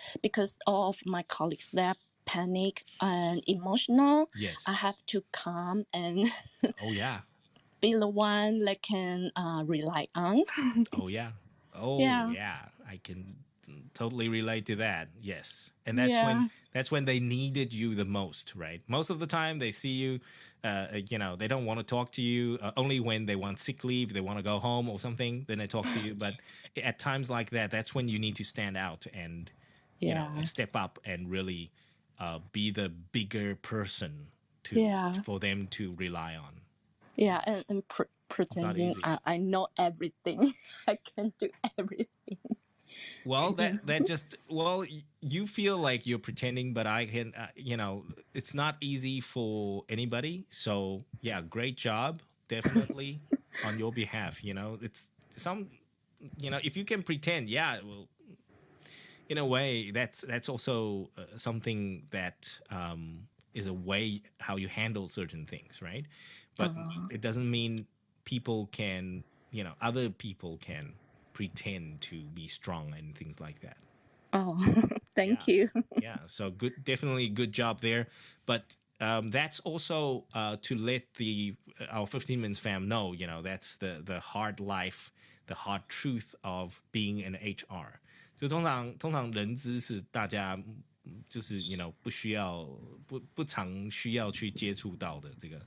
all of my colleagues, they're panic and emotional. Yes. I have to calm and Oh yeah. be the one that can rely on. Oh yeah. Oh Yeah. yeah. I can totally relate to that. Yes. And Yeah. that's when they needed you the most, right? Most of the time they see you they don't want to talk to you only when they want sick leave, they want to go home or something, then they talk to you, but at times like that, that's when you need to stand out and Yeah. step up and really be the bigger person Yeah. for them to rely on. Yeah, and It's not pretending easy. I know everything. I can do everything. Well, that just you feel like you're pretending, but I can it's not easy for anybody. So yeah, great job, definitely on your behalf. It's some if you can pretend, yeah, well, in a way that's also something that is a way how you handle certain things, right? But it doesn't mean people can other people can pretend to be strong and things like that. Oh, thank Yeah. you. Yeah, so good, definitely good job there. But that's also to let our 15 Minutes fam know, that's the hard life, the hard truth of being an HR. 就通常人资是大家就是不需要不常需要去接触到的这个，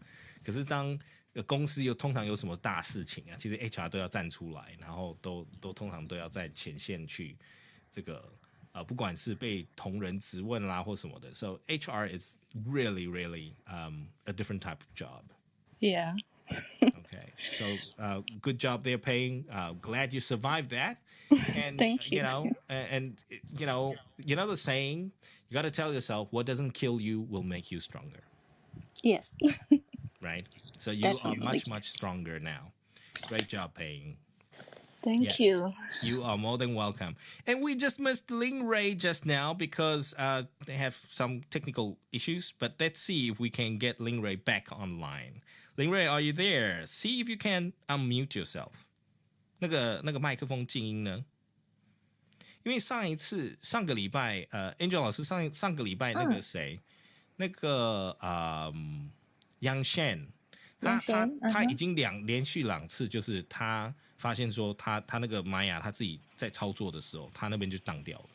可是当公司通常有什么大事情啊，其实 HR 都要站出来，然后都通常都要在前线去这个不管是被同仁质问啦或什么的。So HR is really, really a different type of job. Yeah. Okay, so good job there, Paying. Glad you survived that. And Thank you. And the saying, you got to tell yourself, what doesn't kill you will make you stronger, Yes. right? So you are Definitely. much, much stronger now. Great job, Paying. Thank Yes. you. You are more than welcome. And we just missed Ling Ray just now because they have some technical issues. But let's see if we can get Ling Ray back online. Ling Ray, are you there? See if you can unmute yourself. 那个麦克风静音呢？因为上个礼拜Angel 老师上个礼拜那个谁，那个Yang Shen，他已经连续2次，就是他发现说他那个玛雅他自己在操作的时候，他那边就当掉了。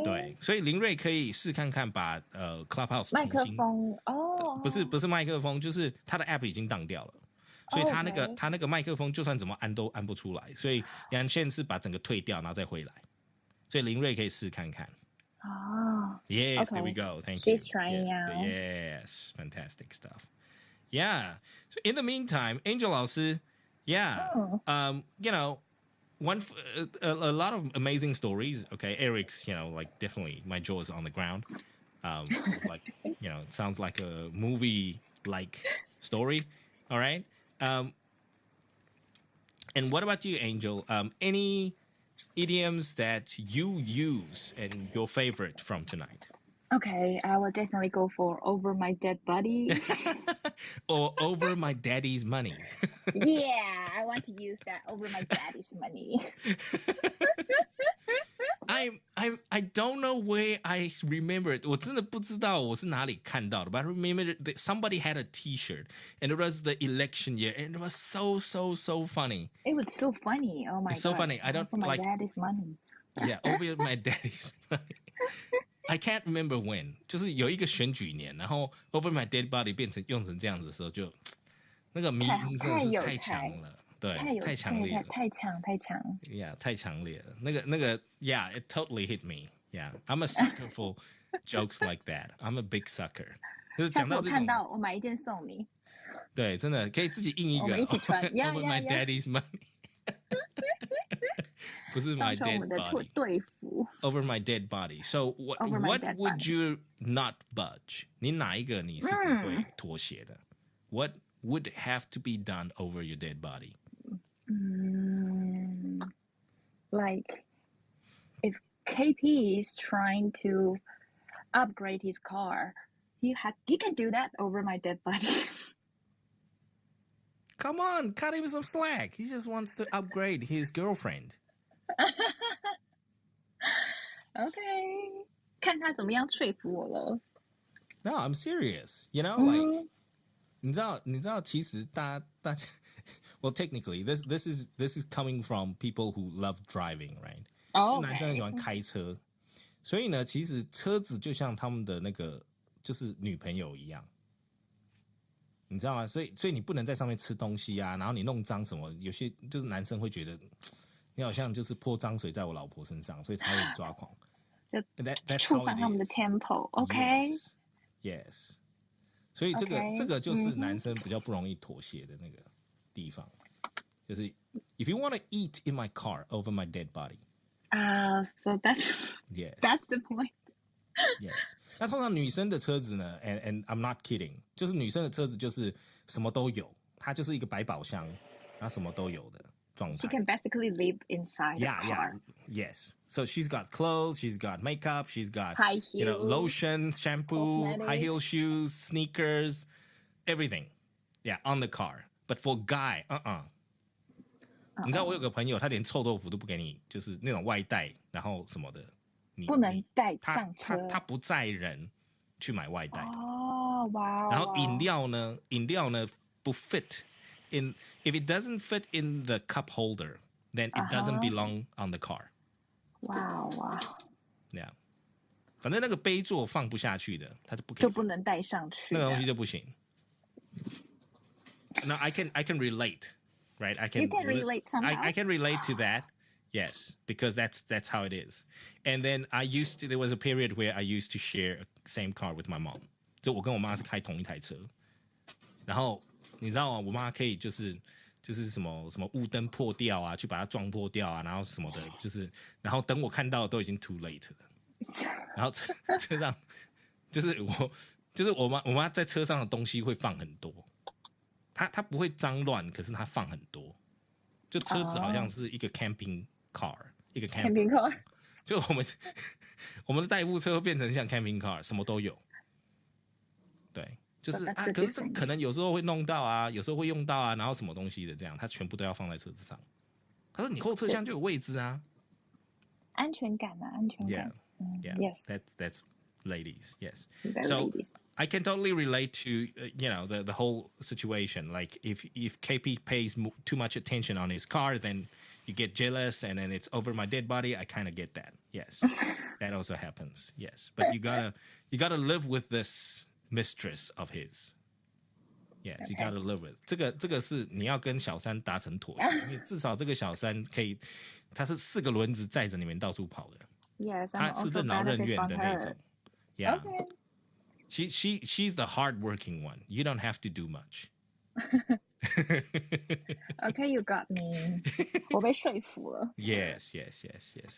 对，所以林瑞可以试看看把Clubhouse 麦克重新风哦，不是麦克风，就是他的 app 已经当掉了。所以他那个麦克风就算怎么按都按不出来，所以杨倩是把整个退掉，然后再回来。所以林瑞可以试看看。哦 Yes, okay. there we go. Thank you. She's trying now. Yes, fantastic stuff. Yeah. So in the meantime, Angel 老师 yeah, a lot of amazing stories. Okay, Eric's, like definitely my jaw is on the ground. It's like, it sounds like a movie like story. All right. And what about you, Angel? Any idioms that you use and your favorite from tonight? Okay, I will definitely go for over my dead body. Or over my daddy's money. Yeah, I want to use that over my daddy's money. I don't know where I remember it. 我真的不知道我是哪里看到的 but I remember that somebody had a T-shirt and it was the election year and it was so funny. It was so funny. Oh my It's so god. funny. I don't over my like daddy's money. Yeah, over my daddy's money. I can't remember when. 就是有一个选举年，然后 over my dead body 用成这样子的时候，就那个迷音真的是太强了。对，太强烈了，太强。Yeah， 太强烈了。那个 Yeah, it totally hit me. Yeah, I'm a sucker for jokes like that. I'm a big sucker. 就是讲到这种，下次我看到我买一件送你。对，真的可以自己印一个。我们一起穿。Over my daddy's money. 不是当 my 成我 dead 们的 body. 队服。Over my dead body. So Over my what dead would body. you not budge? 你哪一个你是不会妥协的？ What would have to be done over your dead body? Like if KP is trying to upgrade his car, he can do that over my dead body. Come on, cut him some slack. He just wants to upgrade his girlfriend. OK， 看他怎么样说服我咯。No, I'm serious. You know, like 你知道，其实大家，well, technically, this is coming from people who love driving, right? 哦，男生很喜欢开车，所以呢，其实车子就像他们的那个就是女朋友一样，你知道吗？所以你不能在上面吃东西啊，然后你弄脏什么，有些就是男生会觉得你好像就是泼脏水在我老婆身上，所以他会抓狂。That's 触 how 犯 it 他们的 is. tempo。OK， Yes. 所以这个就是男生比较不容易妥协的那个地方，就是 if you want to eat in my car over my dead body. So that's the point. Yes. 那通常女生的车子呢 and I'm not kidding， 就是女生的车子就是什么都有，它就是一个百宝箱，然后什么都有的状态。She can basically live inside the car. Yes. So she's got clothes, she's got makeup, she's got High heels, lotion, shampoo, cosmetics. high heel shoes, sneakers, everything. Yeah, on the car. But for guy, 你知道我有个朋友，他连臭豆腐都不给你，就是那种外带，然后什么的，不能带上车。他不载人去买外带的。哦，哇！然后饮料呢不 fit in if it doesn't fit in the cup holder, then it doesn't belong on the car. 哇！ Yeah. 反正那个杯座放不下去的，他就不能带上去，那个东西就不行。Now I can relate, right? You can relate somehow. I can relate to that. Yes, because that's how it is. And then there was a period where I used to share same car with my mom. 就我跟我妈是开同一台车，然后你知道吗？我妈可以就是什么雾灯破掉啊，去把它撞破掉啊，然后什么的，就是然后等我看到都已经 too late 了。然后车上就是我妈在车上的东西会放很多，她不会脏乱，可是她放很多，就车子好像是一个 camping car， 一个 camping car， 就我们的代步车会变成像 camping car， 什么都有。对，就是可是这可能有时候会弄到啊，有时候会用到啊，然后什么东西的这样，它全部都要放在车子上。他说你后车厢就有位置啊，安全感啊，安全感。Yeah, yes, that's ladies. Yes, so ladies. I can totally relate to the whole situation. Like if KP pays too much attention on his car, then you get jealous, and then it's over my dead body. I kind of get that. Yes, that also happens. Yes, but you gotta live with this mistress of his. Yes, you gotta live with 这个是你要跟小三达成妥协，因为至少这个小三可以，他是4个轮子载着你们到处跑的。Yes, 他是任劳任怨的那种。Yeah. Okay. She's the hardworking one. You don't have to do much. Okay, you got me. 我被说服了。Yes.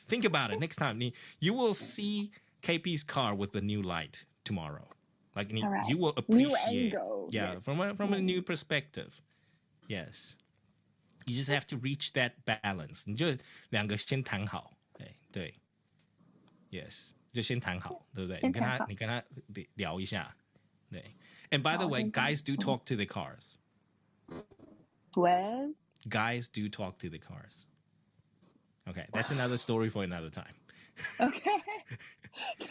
Think about it. Next time, you will see KP's car with a new light tomorrow. Like you will appreciate. New angle. Yeah, yes. from a new perspective. Yes. You just have to reach that balance. 你就两个先谈好。对。Yes. 就先谈好，对不对？你跟他聊一下，对。And by the way, guys do talk to the cars. Well, guys do talk to the cars. Okay, that's another story for another time. Okay.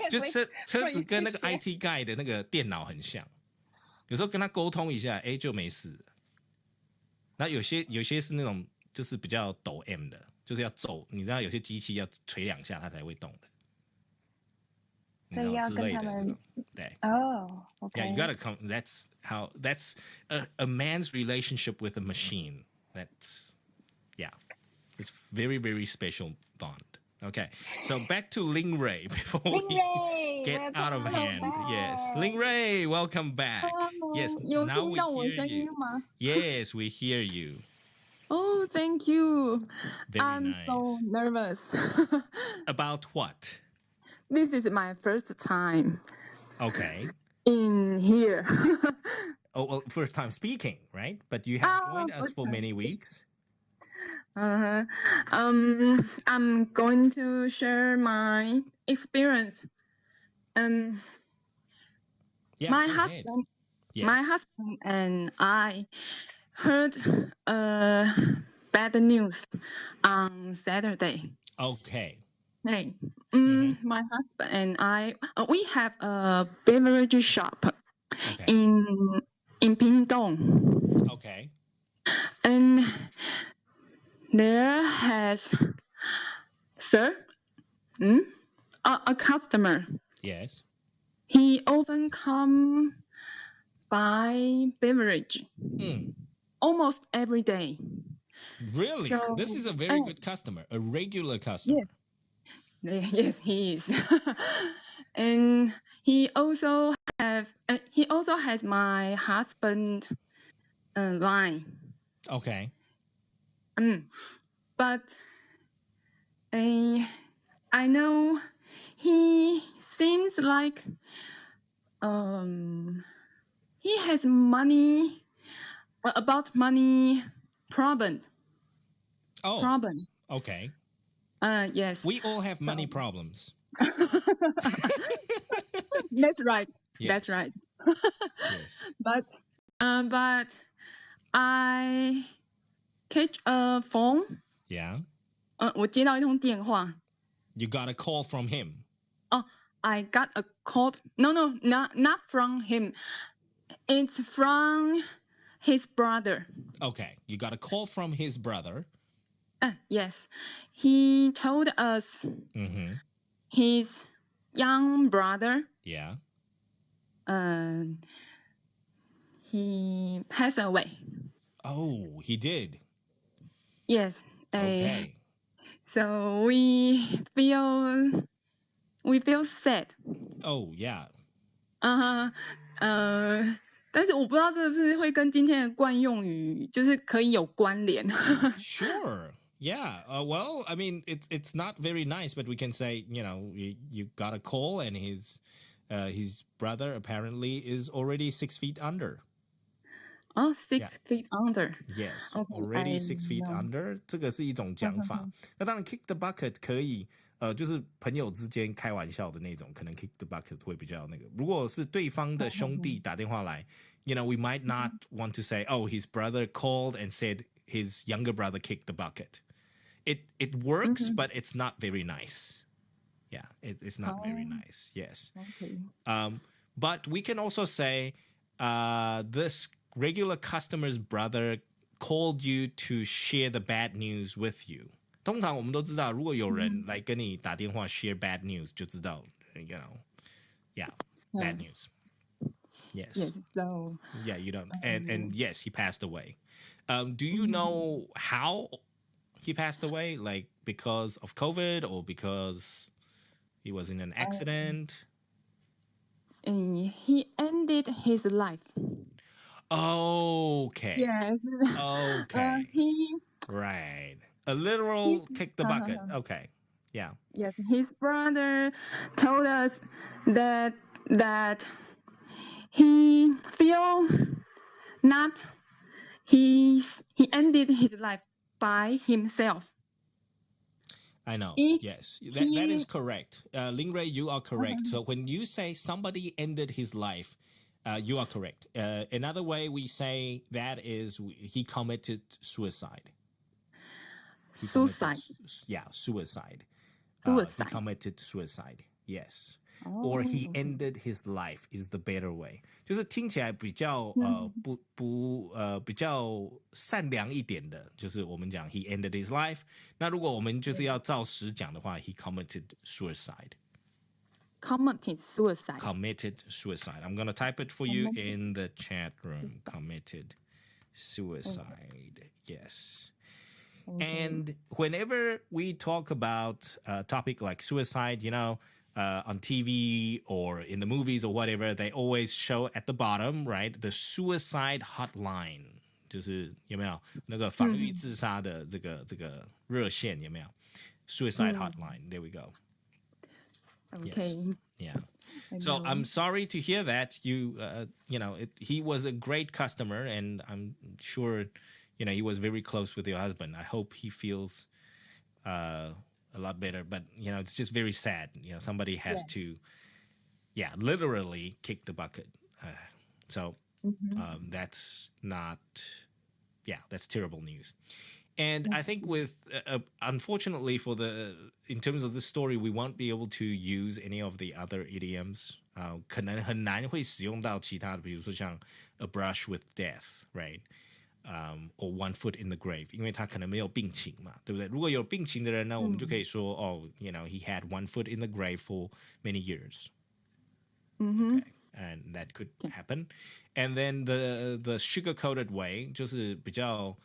就车子跟那个 IT guy 的那个电脑很像，有时候跟他沟通一下，就没事了。那有些是那种就是比较抖 M 的，就是要揍，你知道有些机器要捶2下它才会动的。所以要跟他们对。Okay. Yeah, you gotta come. That's a man's relationship with a machine. It's very, very special bond. Okay, so back to Ling Ray before we get out of hand. Yes, Ling Ray, welcome back. Yes, now we hear you. Yes, we hear you. Oh, thank you. Very I'm so nice. nervous. About what? This is my first time Okay. in here. Oh, well, first time speaking, right? But you have joined us first for time. many weeks. Uh-huh. I'm going to share my experience. Um, Yeah, my go ahead. husband, Yes. my husband and I heard bad news on Saturday. Okay. Hey, Mhm. my husband and I, we have a beverage shop Okay. in Pingdong, Okay. and there has sir, a customer. Yes. He often come buy beverage Mm. almost every day. Really? So, This is a very good customer, a regular customer. yes, he is. And he also has my husband line. Okay. But I know he seems like he has money about money problem. Oh, okay. Yes. We all have money problems. That's right. Yes. That's right. Yes. But I catch a phone. Yeah. 我接到一通电话。You got a call from him. Oh, I got a call. No, not from him. It's from his brother. Okay. You got a call from his brother. Yes. He told us his young brother. Yeah. He passed away. Oh, he did. Yes. Okay. So we feel sad. Oh, yeah. 但是我不知道这是不是会跟今天的惯用语就是可以有关联。Sure. Yeah. Well, I mean, it's not very nice, but we can say, you got a call, and his brother apparently is already 6 feet under. Oh, 6 feet under. Yes, Okay, already I 6 feet know. under. 这个是一种讲法。那当然 ，kick the bucket 可以，就是朋友之间开玩笑的那种，可能 kick the bucket 会比较那个。如果是对方的兄弟打电话来，we might not want to say, oh, his brother called and said his younger brother kicked the bucket. It works, but it's not very nice. Yeah, it's not very nice. Yes. Okay. But we can also say, this regular customer's brother called you to share the bad news with you. 通常我们都知道，如果有人来跟你打电话 share bad news，就知道，yeah, bad news. Yes. Yes. So. Yeah, you don't. And yes, he passed away. Do you know how he passed away? Like because of COVID or because he was in an accident? He ended his life. Okay. Yes. Okay. Right. A literal kick the bucket. Okay. Yeah. Yes, his brother told us that he feel not he ended his life by himself. I know. Yes, that is correct. Ling Rui, you are correct. So when you say somebody ended his life, you are correct. Another way we say that is he committed suicide. Suicide. Suicide. He committed suicide. Yes. Or he ended his life is the better way. 就是听起来比较比较善良一点的，就是我们讲 he ended his life。那如果我们就是要照实讲的话 ，he committed suicide. Committed suicide. Committed suicide. I'm gonna type it for you in the chat room. Committed suicide. Yes. And whenever we talk about a topic like suicide, on TV or in the movies or whatever, they always show at the bottom, right, the suicide hotline. 就是有没有那个防御自杀的这个热线有没有 ？Suicide hotline. There we go. Okay. Yes. Yeah. So I'm sorry to hear that he was a great customer, and I'm sure he was very close with your husband. I hope he feels a lot better. But it's just very sad. Somebody has to, literally kick the bucket. So that's not, that's terrible news. And I think with, unfortunately in terms of this story, we won't be able to use any of the other idioms. 可能很难会使用到其他的，比如说像 a brush with death, right? Or one foot in the grave, 因为他可能没有病情嘛，对不对？如果有病情的人呢，我们就可以说he had one foot in the grave for many years. Okay. And that could happen. And then the sugar-coated way 就是比较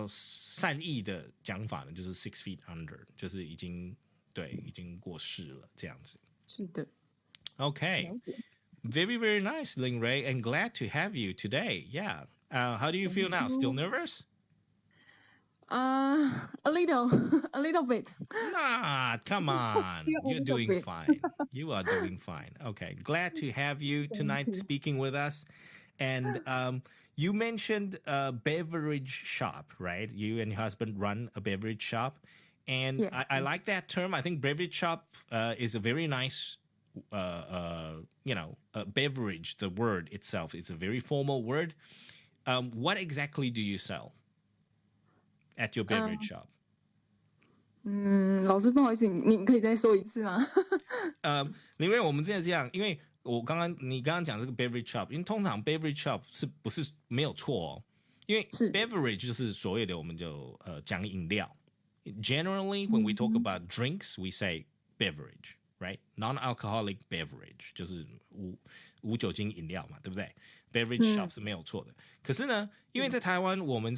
善意的讲法呢，就是 6 feet under， 就是已经过世了这样子。是的。Okay. Very, very nice, Ling Ray, and glad to have you today. Yeah. How do you feel now? Still nervous? A little bit. Nah, come on. You're doing fine. You are doing fine. Okay. Glad to have you tonight speaking with us. And you mentioned a beverage shop, right? You and your husband run a beverage shop. And yes. I like that term. I think beverage shop is a very nice, beverage. The word itself is a very formal word. What exactly do you sell at your beverage shop? 老师不好意思，你可以再说一次吗？因为我们现在这样，因为你刚刚讲这个 beverage shop，因为通常 beverage shop 是不是没有错哦？因为 beverage 就是所谓的我们就讲饮料。Generally, when we talk about drinks, we say beverage, right? Non-alcoholic beverage 就是无酒精饮料嘛，对不对？Beverage shop 是没有错的。可是呢，因为在台湾我们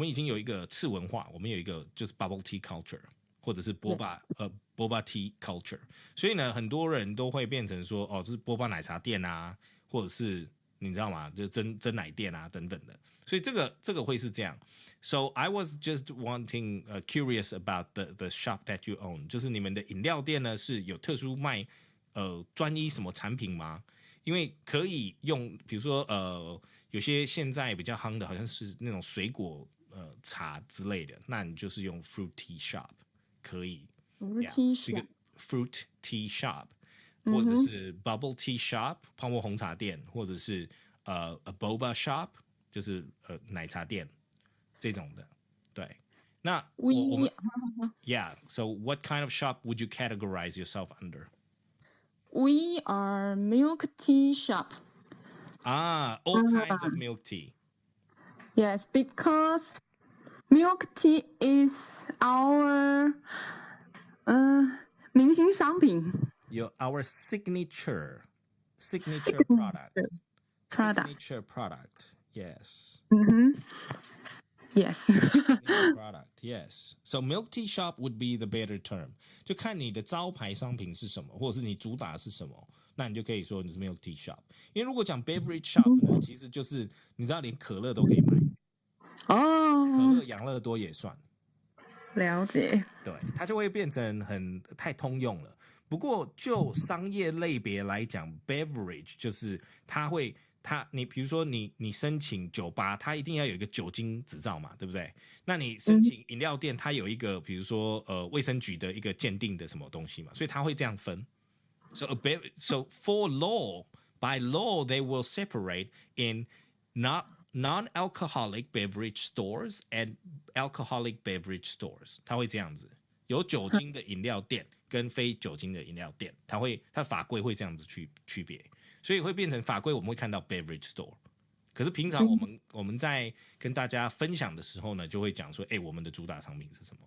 已经有一个次文化，我们有一个就是 bubble tea culture， 或者是boba tea culture， 所以呢，很多人都会变成说，这是boba奶茶店啊，或者是你知道吗？就真奶店啊等等的。所以这个会是这样。So I was just curious about the shop that you own， 就是你们的饮料店呢是有特殊卖专一什么产品吗？因为可以用，比如说有些现在比较夯的，好像是那种水果茶之类的，那你就是用 fruit tea shop 可以 fruit tea shop， 或者是 bubble tea shop 泡沫红茶店，或者是a boba shop 就是奶茶店这种的。对，那我们 so what kind of shop would you categorize yourself under? We are milk tea shop. All kinds of milk tea. Yes, because milk tea is our 明星商品。Our signature product. Signature product. Yes. Yes. Product, yes. So milk tea shop would be the better term. 就看你的招牌商品是什么，或者是你主打是什么，那你就可以说你是 milk tea shop。因为如果讲 beverage shop 呢，其实就是你知道连可乐都可以买。可乐养乐多也算。了解。对，它就会变成太通用了。不过就商业类别来讲 ，beverage 就是你比如说你申请酒吧，它一定要有一个酒精执照嘛，对不对？那你申请饮料店，它有一个比如说卫生局的一个鉴定的什么东西嘛，所以它会这样分。So by law, they will separate in non-alcoholic beverage stores and alcoholic beverage stores. 它会这样子，有酒精的饮料店跟非酒精的饮料店，它法规会这样子区别。所以会变成法规，我们会看到 beverage store。可是平常我们在跟大家分享的时候呢，就会讲说，我们的主打商品是什么？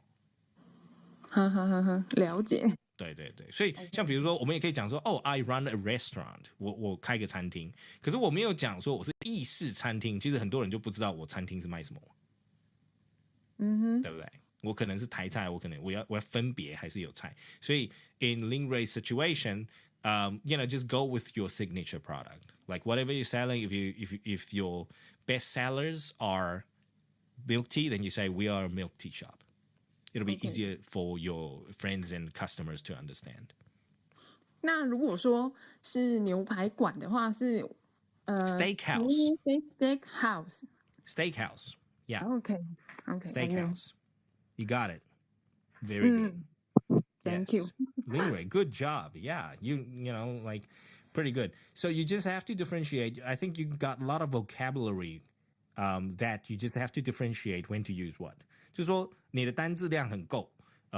了解。对，所以像比如说，我们也可以讲说，I run a restaurant， 我开个餐厅。可是我没有讲说我是意式餐厅，其实很多人就不知道我餐厅是卖什么。对不对？我可能是台菜，我要分别还是有菜。所以 in Ling Ray's situation。just go with your signature product. Like whatever you're selling, if your best sellers are milk tea, then you say we are a milk tea shop. It'll be easier for your friends and customers to understand. 那如果说是牛排馆的话，是Steakhouse. Steakhouse. Yeah. Okay. Steakhouse. You got it. Very good. Thank Yes. you. Lingwei, good job. Yeah, you know, like pretty good. So you just have to differentiate. I think you got a lot of vocabulary that you just have to differentiate when to use what. 就是说你的单字量很够，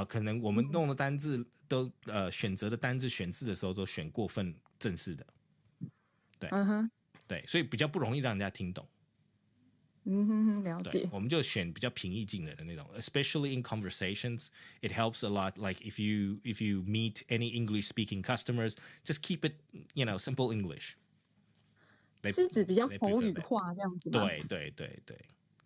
可能我们弄的单字都选择的单字选字的时候都选过分正式的，对，对，所以比较不容易让人家听懂。了对，解。我们就选比较平易近人的那种 ，especially in conversations, it helps a lot. Like if you meet any English speaking customers, just keep it, simple English. 是指比较口语化这样子吗？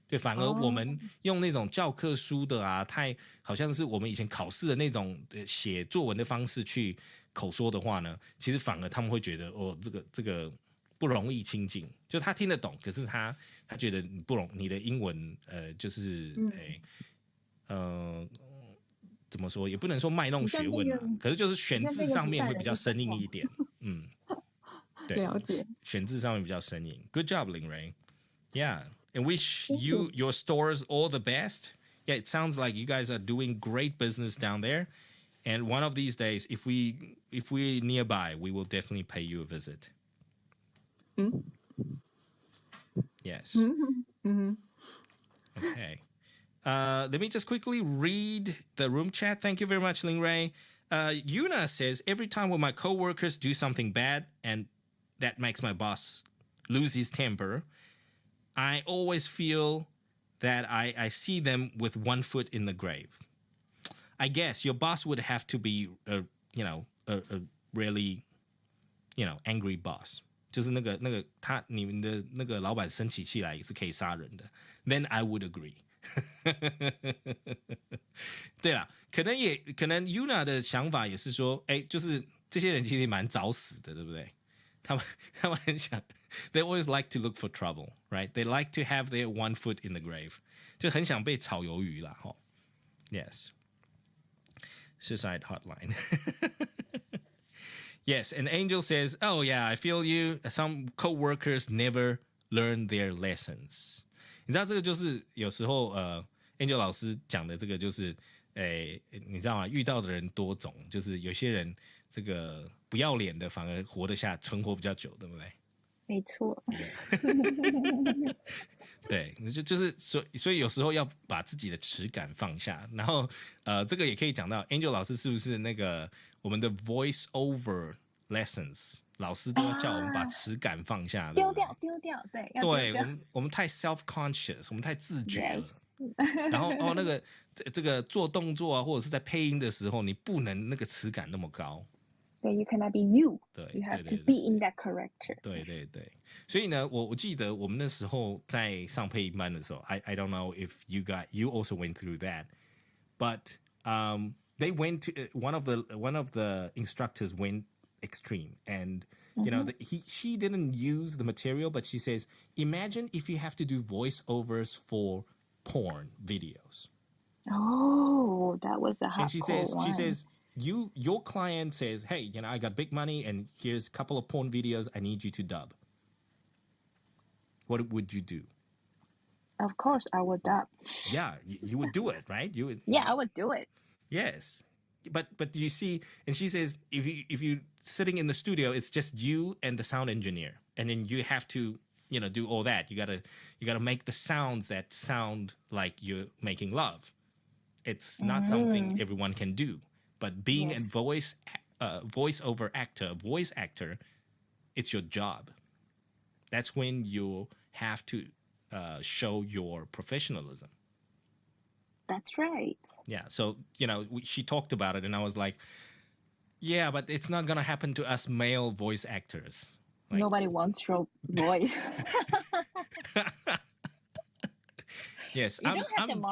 对，反而我们用那种教科书的啊，太好像是我们以前考试的那种写作文的方式去口说的话呢，其实反而他们会觉得这个不容易亲近，就他听得懂，可是他觉得你的英文就是怎么说也不能说卖弄学问啊，可是就是选字上面会比较生硬一点，对，了解，选字上面比较生硬。Good job, Ling Ray. Yeah, and wish your stores all the best. Yeah, it sounds like you guys are doing great business down there. And one of these days, if we're nearby, we will definitely pay you a visit. Yes. Okay. Let me just quickly read the room chat. Thank you very much, Ling Ray. Yuna says, every time when my coworkers do something bad and that makes my boss lose his temper, I always feel that I see them with one foot in the grave. I guess your boss would have to be a really, angry boss. 就是那个你们的那个老板生起气来也是可以杀人的。Then I would agree. 对啦，可能 Yuna 的想法也是说，就是这些人其实蛮找死的，对不对？他们很想 ，they always like to look for trouble, right? They like to have their one foot in the grave， 就很想被炒鱿鱼啦，吼。Yes. Suicide hotline. Yes, and Angel says, "Oh yeah, I feel you. Some coworkers never learn their lessons." 你知道这个就是有时候Angel 老师讲的这个就是，你知道吗？遇到的人多种，就是有些人这个不要脸的反而存活比较久，对不对？没错。对，就是所以有时候要把自己的耻感放下，然后这个也可以讲到 Angel 老师是不是那个我们的 voice over lessons 老师都要叫我们把耻感放下，丢掉，对，对，我们太 self conscious， 我们太自觉了。然后那个这个做动作啊，或者是在配音的时候，你不能那个耻感那么高。对 ，you cannot be you. 对 ，you have to be in that character. 对，所以呢，我记得我们那时候在上配音班的时候 ，I don't know if you also went through that, but they went to one of the instructors went extreme, and she didn't use the material, but she says, imagine if you have to do voiceovers for porn videos. Oh, that was a hard And she says. Your client says, hey, I got big money and here's a couple of porn videos I need you to dub. What would you do? Of course, I would dub. Yeah, you would do it, right? You would. Yeah, I would do it. Yes, but you see, and she says, if you sitting in the studio, it's just you and the sound engineer, and then you have to do all that. You gotta make the sounds that sound like you're making love. It's not something everyone can do. But being a voice over actor, voice actor, it's your job. That's when you have to show your professionalism. That's right. Yeah. So, she talked about it and I was like, yeah, but it's not going to happen to us male voice actors. Like, nobody wants your voice. Yes, I'm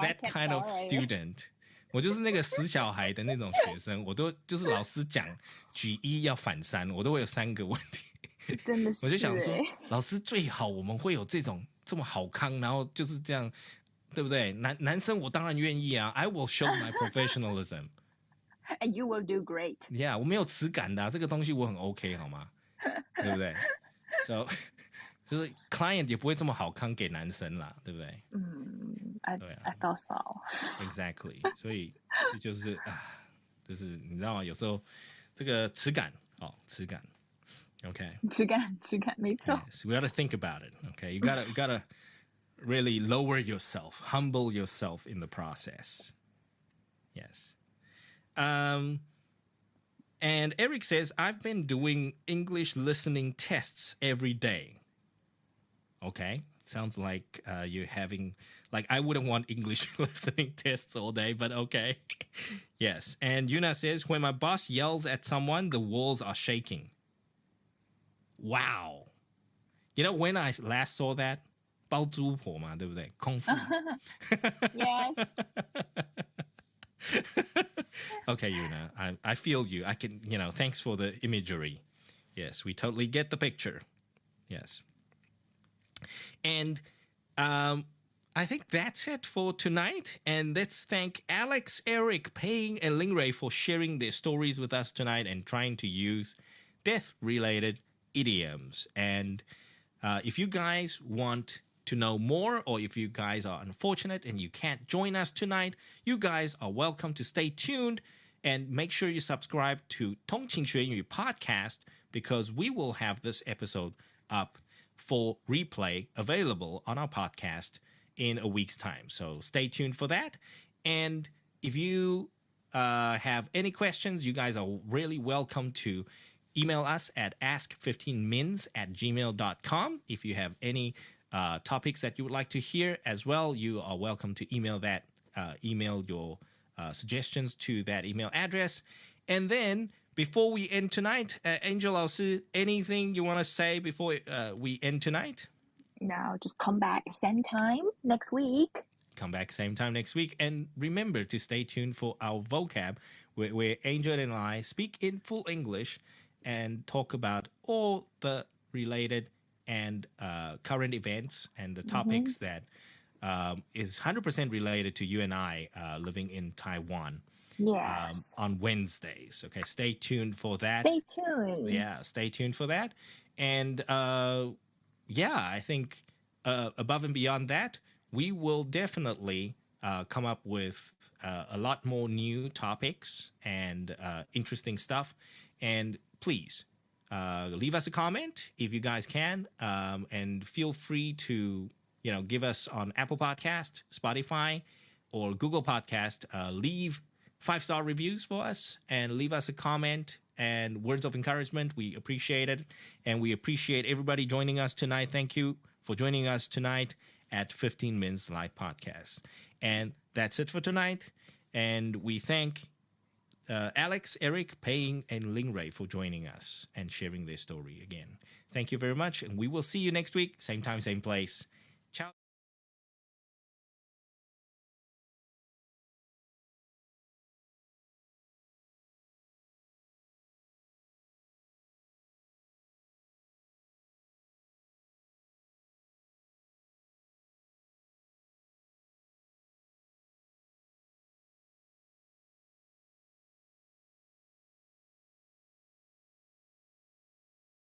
that kind of student. 我就是那个死小孩的那种学生，我都就是老师讲举一要反三，我都会有3个问题。真的是，我就想说，老师最好我们会有这种这么好康，然后就是这样，对不对？男生我当然愿意啊 ，I will show my professionalism。And you will do great. Yeah， 我没有耻感的、这个东西我很 OK 好吗？对不对？So 就是 client 也不会这么好康给男生啦，对不对？I thought so. Exactly， 所以这就是就是你知道吗？有时候这个耻感耻感 ，OK， 质感，没错。Yes, we got to think about it. Okay, you gotta really lower yourself, humble yourself in the process. Yes. And Eric says, I've been doing English listening tests every day. Okay. Sounds like you're having, like, I wouldn't want English listening tests all day, but okay. Yes. And Yuna says, when my boss yells at someone, the walls are shaking. Wow. You know when I last saw that? 包租婆嘛，对不对？空腹。Yes. Okay, Yuna, I feel you. I can, thanks for the imagery. Yes, we totally get the picture. Yes. And I think that's it for tonight. And let's thank Alex, Eric, Paying, and Lingray for sharing their stories with us tonight and trying to use death-related idioms. And if you guys want to know more, or if you guys are unfortunate and you can't join us tonight, you guys are welcome to stay tuned and make sure you subscribe to 通勤学英语 podcast, because we will have this episode up for replay available on our podcast in a week's time. So stay tuned for that. And if you have any questions, you guys are really welcome to email us at ask15mins@gmail.com. If you have any topics that you would like to hear as well, you are welcome to email your suggestions to that email address. And then before we end tonight, Angel 老师, anything you want to say before we end tonight? Now just come back same time next week. Come back same time next week. And remember to stay tuned for our vocab, where Angel and I speak in full English and talk about all the related and current events and the topics that is 100% related to you and I living in Taiwan. Yes. On Wednesdays. Okay, stay tuned for that. Stay tuned. Yeah, stay tuned for that. And I think above and beyond that, we will definitely come up with a lot more new topics and interesting stuff. And please leave us a comment if you guys can, and feel free to give us on Apple Podcast, Spotify, or Google Podcast. Leave 5-star reviews for us and leave us a comment and words of encouragement. We appreciate it, and we appreciate everybody joining us tonight. Thank you for joining us tonight at 15 Minutes Live Podcast. And that's it for tonight. And we thank Alex, Eric, Paying, and Lingray for joining us and sharing their story again. Thank you very much, and we will see you next week, same time, same place. Ciao.